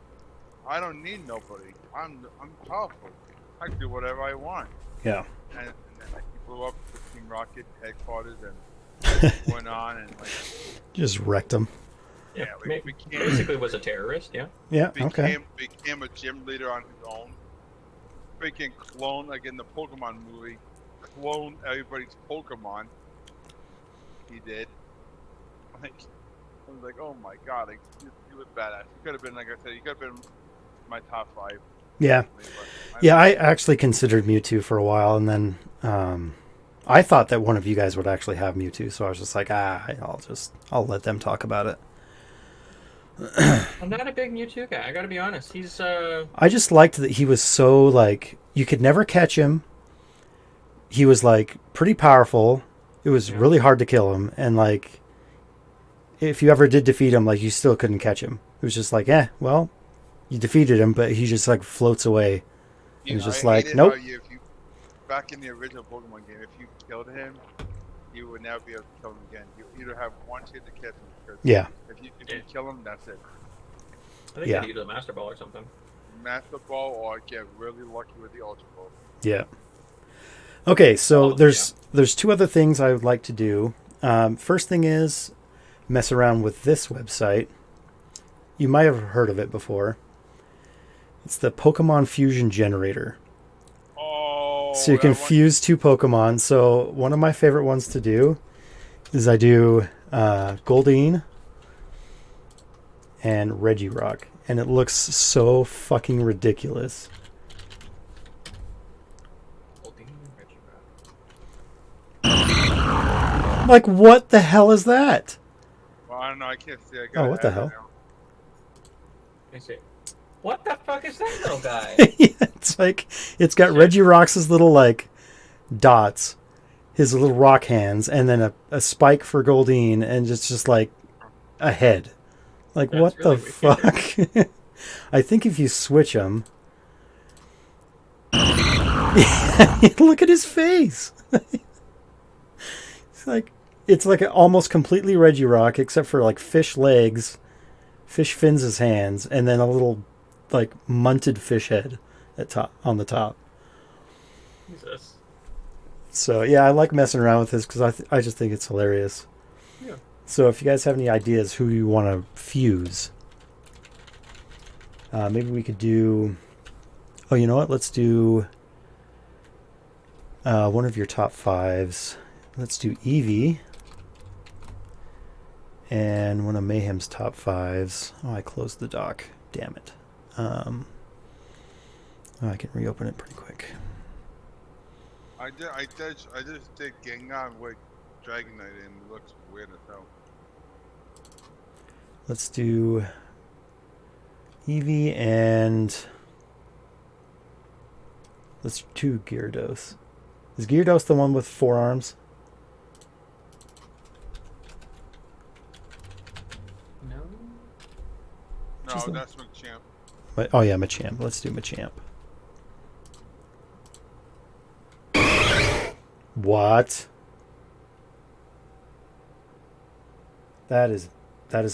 I don't need nobody. I'm powerful. I can do whatever I want. Yeah. And then he blew up the Team Rocket headquarters and went on and just wrecked him. Yeah, became, basically was a terrorist. Yeah. Yeah. Okay. Became a gym leader on his own. Freaking clone, like in the Pokemon movie, clone everybody's Pokemon. He did. I was like, oh my god, he was badass. He could have been, like I said, he could have been my top 5. Yeah. I actually considered Mewtwo for a while, and then I thought that one of you guys would actually have Mewtwo, so I was just like, I'll let them talk about it. I'm not a big Mewtwo guy. I gotta be honest. He's I just liked that he was so you could never catch him. He was pretty powerful. It was really hard to kill him, and if you ever did defeat him, you still couldn't catch him. It was just well, you defeated him, but he just floats away. It was just nope. Back in the original Pokemon game, if you killed him, you would never be able to kill him again. You either have one chance to catch him. Yeah. If you kill him, that's it. I think you use a Master Ball or something. Master Ball, or get really lucky with the Ultra Ball. Yeah. Okay, so there's 2 other things I would like to do. First thing is mess around with this website. You might have heard of it before. It's the Pokemon Fusion Generator. Oh. So you can fuse 2 Pokemon. So one of my favorite ones to do is I do Goldeen and Regirock, and it looks so fucking ridiculous. What the hell is that? Well, I don't know. I can't see. Oh, what the hell? I see. What the fuck is that little guy? Yeah, it's like it's got Reggie Rox's little like dots, his little rock hands, and then a spike for Goldine, and it's just like a head. Like That's what really the weird. fuck? I think if you switch them, look at his face. It's like almost completely Reggie Rock, except for like fish legs, fish fins as hands, and then a little like munted fish head at top on the top. Jesus. So yeah, I like messing around with this because I just think it's hilarious. Yeah. So if you guys have any ideas who you want to fuse, maybe we could do. Oh, you know what? Let's do one of your top fives. Let's do Eevee. And one of Mayhem's top fives. Oh, I closed the dock. Damn it. I can reopen it pretty quick. I just did Gengar with Dragonite and it looks weird as hell. Let's do Eevee and let's do Gyarados. Is Gyarados the one with 4 arms? No. No, that's Machamp. Oh yeah, Machamp. Let's do Machamp. What? That is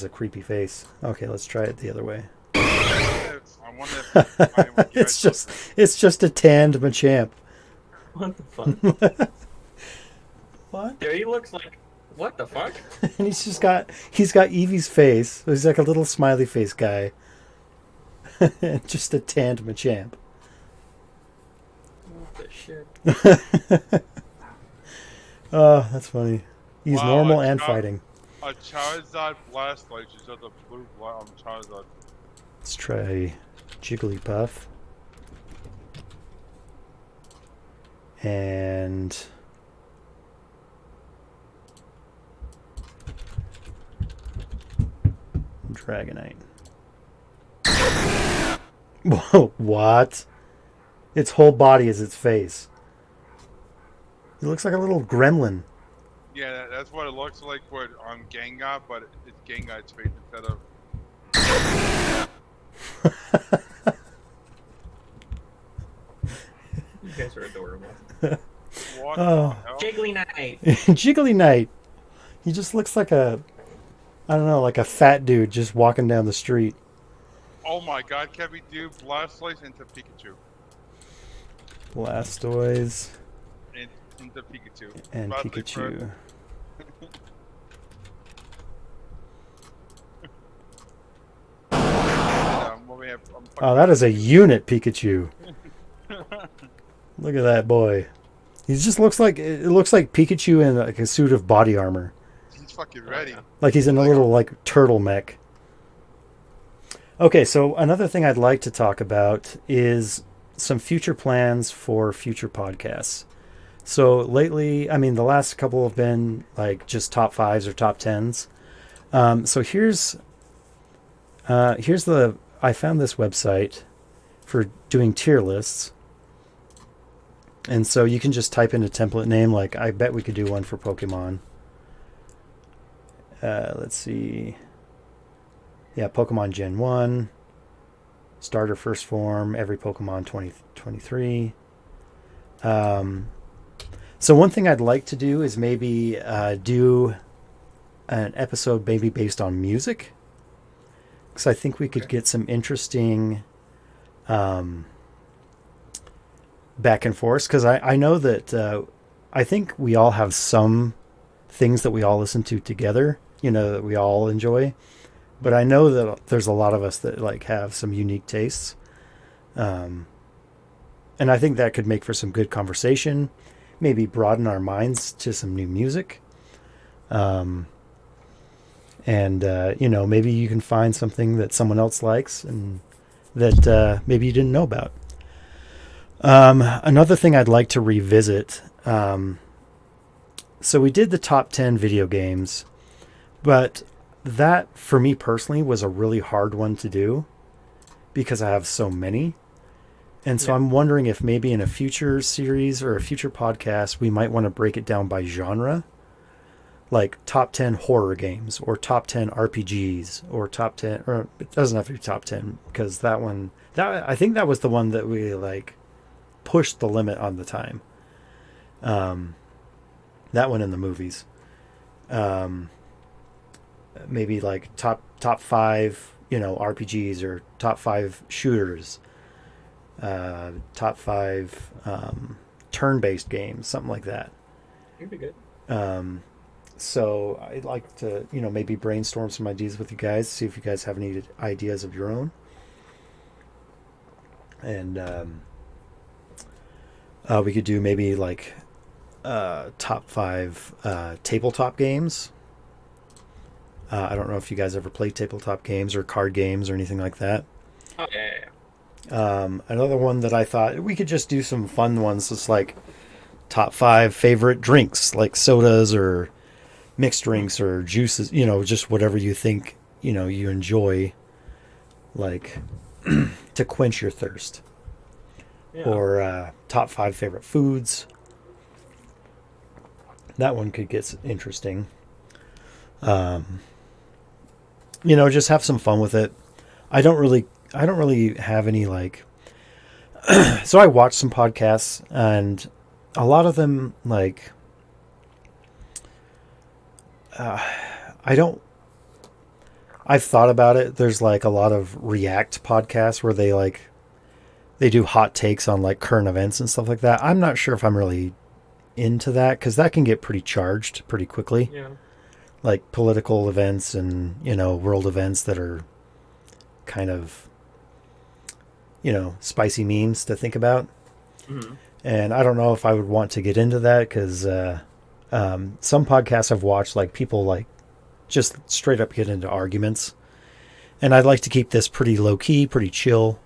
a creepy face. Okay, let's try it the other way. I wonder if I would it's catch just a tanned Machamp. What the fuck? What? There he looks like. What the fuck? And he's got Eevee's face. He's like a little smiley face guy. Just a tanned Machamp. What the shit? Oh, that's funny. He's Wow, normal a and Char- fighting. a Charizard Blastoise is just a blue Charizard. Let's try Jigglypuff. And Dragonite. Whoa, what? Its whole body is its face. It looks like a little gremlin. Yeah, that's what it looks like for Gengar, but it's Gengar's face instead of. You guys are adorable. What Oh. the hell? Jiggly Knight. Jiggly Knight. He just looks like I don't know, like a fat dude just walking down the street. Oh my god, Kepi, do Blastoise into Pikachu. Blastoise Into Pikachu. and Blastoise Pikachu. first. What we have, Oh, that is a unit Pikachu. Look at that boy. He just looks like it looks like Pikachu in like a suit of body armor. He's fucking ready. yeah. Like he's in a little like turtle mech. Okay, so another thing I'd like to talk about is some future plans for future podcasts. So lately, I mean, the last couple have been like just top 5s or top 10s. So here's I found this website for doing tier lists. And so you can just type in a template name, like I bet we could do one for Pokemon. Let's see. Yeah, Pokemon Gen 1, Starter First Form, every Pokemon 2023. So one thing I'd like to do is maybe do an episode maybe based on music. Because I think we could get some interesting back and forth. Because I know that I think we all have some things that we all listen to together, that we all enjoy. But I know that there's a lot of us that like have some unique tastes. And I think that could make for some good conversation, maybe broaden our minds to some new music. And maybe you can find something that someone else likes and that maybe you didn't know about. Another thing I'd like to revisit. So we did the top 10 video games, but that for me personally was a really hard one to do because I have so many. And so Yeah. I'm wondering if maybe in a future series or a future podcast, we might want to break it down by genre, like top 10 horror games or top 10 RPGs or top 10, or it doesn't have to be top 10 because I think that was the one that we like pushed the limit on the time. That one in the movies. Maybe like top 5, RPGs or top 5 shooters. Top 5 turn-based games, something like that. It'd be good. So I'd like to, maybe brainstorm some ideas with you guys, see if you guys have any ideas of your own. And we could do maybe like top 5 tabletop games. I don't know if you guys ever played tabletop games or card games or anything like that. Oh yeah. Another one that I thought we could just do some fun ones. It's like top 5 favorite drinks, like sodas or mixed drinks or juices, just whatever you think, you enjoy, like to quench your thirst. Yeah. Or top 5 favorite foods. That one could get interesting. Just have some fun with it. I don't really have any like so I watched some podcasts and a lot of them like I've thought about it. There's like a lot of React podcasts where they do hot takes on like current events and stuff like that. I'm not sure if I'm really into that because that can get pretty charged pretty quickly. Yeah. Like political events and, world events that are kind of, spicy memes to think about. Mm-hmm. And I don't know if I would want to get into that because some podcasts I've watched, like people like just straight up get into arguments. And I'd like to keep this pretty low key, pretty chill,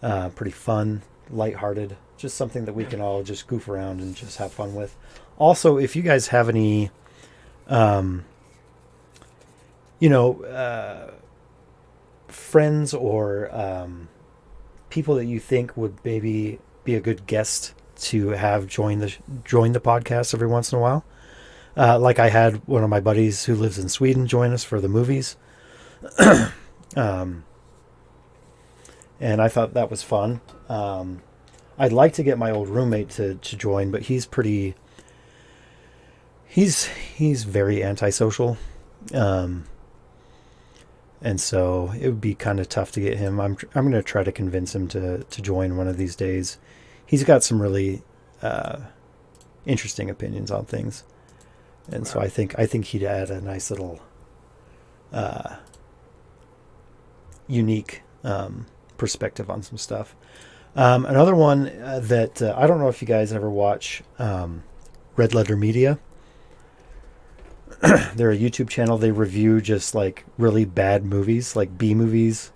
pretty fun, lighthearted, just something that we can all just goof around and just have fun with. Also, if you guys have any, friends or people that you think would maybe be a good guest to have join the podcast every once in a while. Like I had one of my buddies who lives in Sweden join us for the movies. And I thought that was fun. I'd like to get my old roommate to join, but he's very antisocial. And so it would be kind of tough to get him. I'm going to try to convince him to join one of these days. He's got some really interesting opinions on things. And so I think he'd add a nice little unique perspective on some stuff. Another one that I don't know if you guys ever watch Red Letter Media. They're a YouTube channel. They review just like really bad movies, like B movies,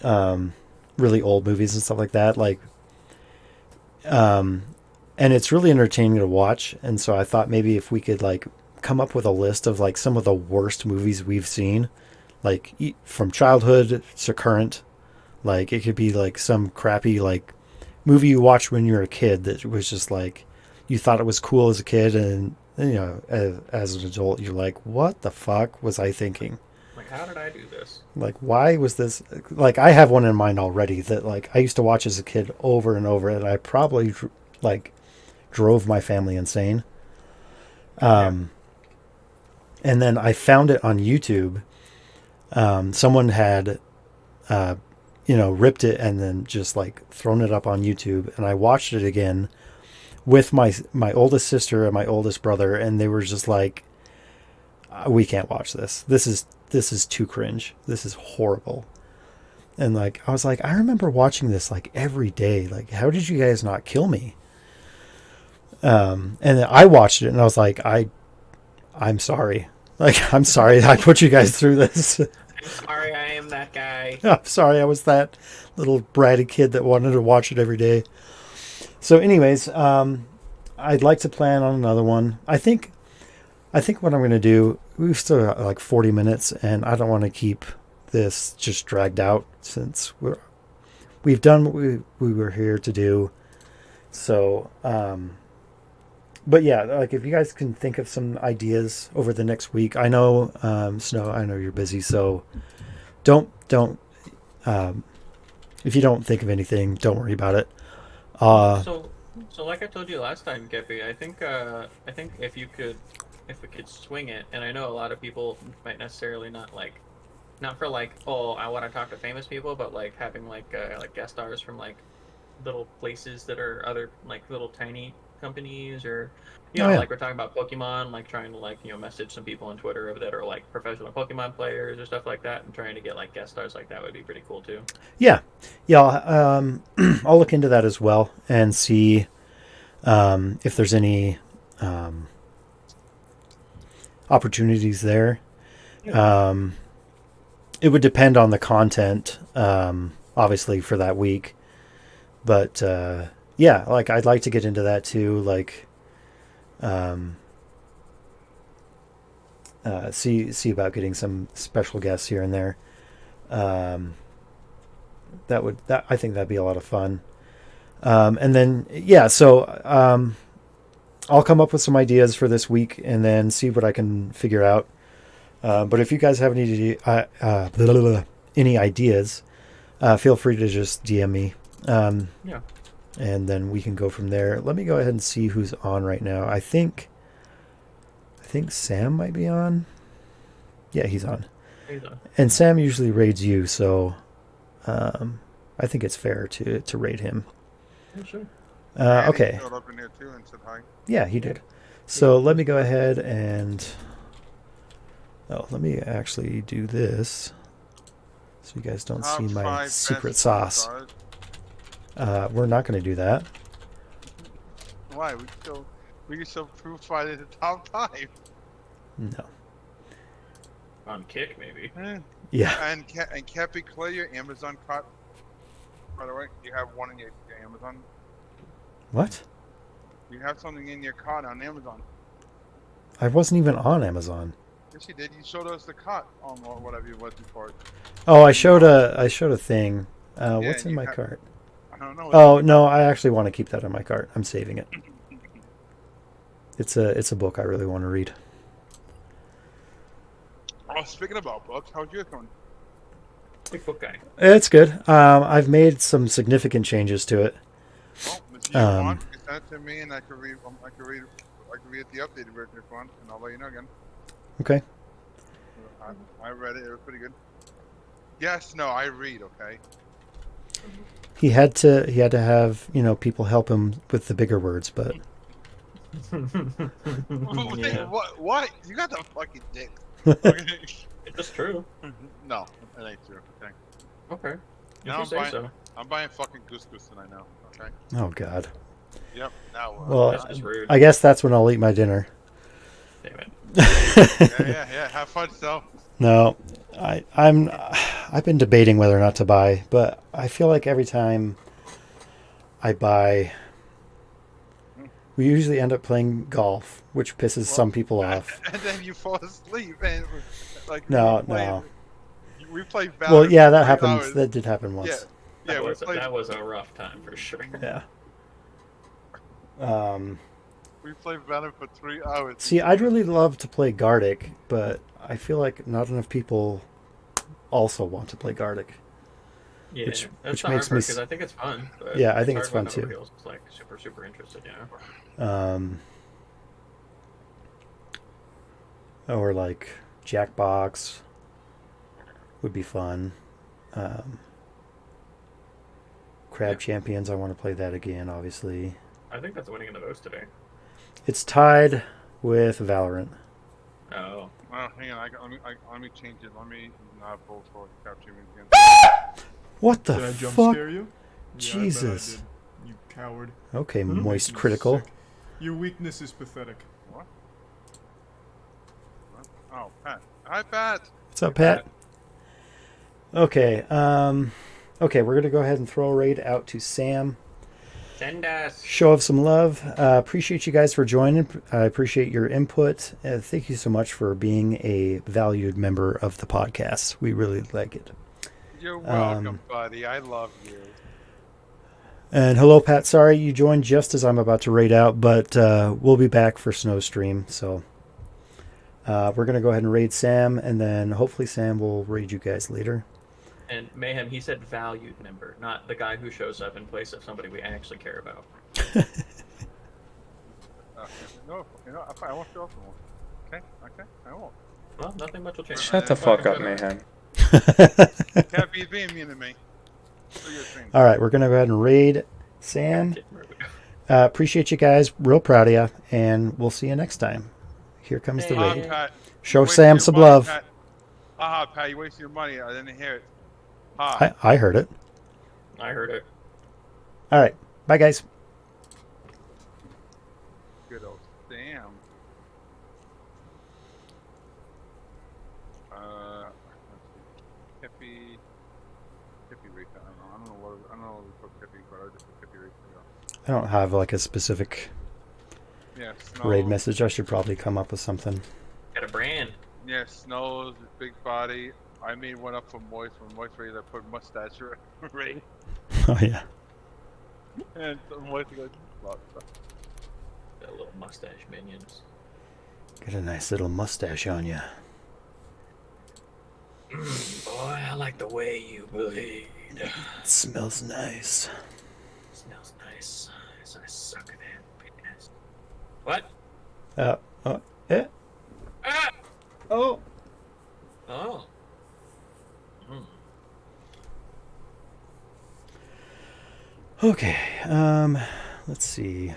really old movies and stuff like that. And it's really entertaining to watch. And so I thought maybe if we could like come up with a list of like some of the worst movies we've seen, like from childhood to current. Like it could be like some crappy like movie you watched when you were a kid that was just like you thought it was cool as a kid, and as an adult you're like, what the fuck was I thinking? Like, how did I do this? Like, why was this? Like, I have one in mind already that like I used to watch as a kid over and over, and I probably like drove my family insane. And then I found it on YouTube. Someone had ripped it and then just like thrown it up on YouTube, and I watched it again with my oldest sister and my oldest brother, and they were just like, we can't watch this. This is too cringe. This is horrible. And like I was like, I remember watching this like every day. Like, how did you guys not kill me? And then I watched it and I was like, I'm sorry. Like, I'm sorry I put you guys through this. I'm sorry, I am that guy. I'm sorry I was that little bratty kid that wanted to watch it every day. So anyways, I'd like to plan on another one. I think what I'm going to do, we've still got like 40 minutes, and I don't want to keep this just dragged out since we've done what we were here to do. So, but yeah, like if you guys can think of some ideas over the next week, I know, Snow, I know you're busy, so don't, if you don't think of anything, don't worry about it. So like I told you last time, Kepi, I think if we could swing it, and I know a lot of people might necessarily not for like, oh, I want to talk to famous people, but like having like guest stars from like little places that are other like little tiny companies, or like we're talking about Pokemon, like trying to like message some people on Twitter that are like professional Pokemon players or stuff like that, and trying to get like guest stars like that would be pretty cool too. Yeah. I'll look into that as well and see if there's any opportunities there. It would depend on the content, obviously, for that week. But yeah, like I'd like to get into that too. Like, see about getting some special guests here and there. I think that'd be a lot of fun. And then yeah, so I'll come up with some ideas for this week and then see what I can figure out. But if you guys have any ideas, feel free to just DM me. Yeah. And then we can go from there. Let me go ahead and see who's on right now. I think Sam might be on. Yeah, he's on. And Sam usually raids you, so I think it's fair to raid him. Yeah, sure. Okay. He showed up in here too and said hi. Yeah, he did. So let me go ahead and let me actually do this so you guys don't see my secret sauce. We're not going to do that. Why? We can still prove fight at the top 5. No. On Kick, maybe. Yeah. And Kepi, clear your Amazon cart. By the way, you have one in your Amazon. What? You have something in your cart on Amazon. I wasn't even on Amazon. Yes, you did. You showed us the cart on whatever it was before. Oh, I showed a thing. What's in my cart? I don't know. Oh no, I actually want to keep that in my cart. I'm saving it. It's a book I really want to read. Oh, speaking about books, how's yours going? Big book guy. It's good. I've made some significant changes to it. Well, if you want, you send it to me, and I can read the updated version if you want, and I'll let you know again. Okay. I read it. It was pretty good. Yes, no, I read. Okay. He had to have people help him with the bigger words, but Yeah. What? You got the fucking dick. Okay. It's true. No, it ain't true. Okay. Okay. Now If you say so. I'm buying fucking couscous tonight now. Okay. oh god. Yep. Now. Well, That's just rude. I guess that's when I'll eat my dinner. Damn it. Yeah. Have fun, so. No, I've been debating whether or not to buy, but I feel like every time I buy, we usually end up playing golf, which pisses some people off. And then you fall asleep, and like. No. We played. Well, yeah, that 3 happened. hours. That did happen once. Yeah. That was a rough time for sure. Yeah. We played Venom for 3 hours. See, I'd really love to play Gartic, but I feel like not enough people also want to play Gartic. Yeah, Which that's the makes hard me part because I think it's fun. But Yeah, I think it's hard fun when too. nobody else is, like super interested, yeah. Or like Jackbox would be fun. Crab Champions, I want to play that again, obviously. I think that's winning in the votes today. It's tied with Valorant. Oh. Oh, hang on. Let me change it. Let me not vote for Capture Me again. What the Did I jump fuck? scare you? Jesus. Yeah, I bet I did, you coward. Okay, Hmm? moist You critical. sick. Your weakness is pathetic. What? Oh, Pat. Hi, Pat. What's up, Pat? Okay, okay, we're gonna go ahead and throw a raid out to Sam. Send us. show of some love. Appreciate you guys for joining. I appreciate your input. Thank you so much for being a valued member of the podcast. We really like it. You're welcome, buddy. I love you. And hello, Pat. Sorry you joined just as I'm about to raid out, but we'll be back for Snowstream. So we're going to go ahead and raid Sam, and then hopefully Sam will raid you guys later. And Mayhem, he said valued member, not the guy who shows up in place of somebody we actually care about. No, I won't show up anymore. Okay, I won't. Well, nothing much will change. Shut the fuck up, Mayhem. Happy being mean to me. Do your thing. All right, we're going to go ahead and raid Sam. Appreciate you guys. Real proud of you. And we'll see you next time. Here comes the raid. Pat, Show you Sam wasted some your money, love. Pat. Pat, you wasted your money. I didn't hear it. I heard it. I heard it. All right. Bye, guys. Good old Sam. Kepi race. I don't know what we put Kepi, but I just put Kepi race. I don't have like a specific Yeah, Snow. raid message. I should probably come up with something. Got a brand. Yeah, Snow's big body. I made one up for Moist. When Moist raised, I put mustache raid. Oh, yeah. And Moist goes, Got little mustache minions. Get a nice little mustache on you. Boy, I like the way you bleed. It smells nice. Smells nice. As I suck that penis. What? Eh. Ah! Oh. Oh. Hmm. Okay. Let's see.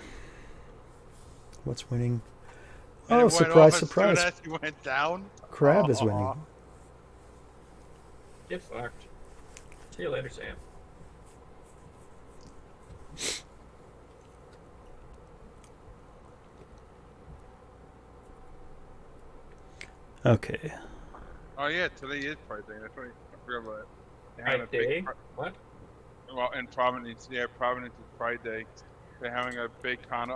What's winning? and Oh, it went surprise, off as surprise. soon as he went down. Crab is Aw. winning. Get fucked. See you later, Sam. Okay. Oh yeah, today is Pride Day. That's right. I forgot about it. They're having Pride a big Day? pri- What? Well, in Providence, yeah, Providence is Pride Day. They're having a big con.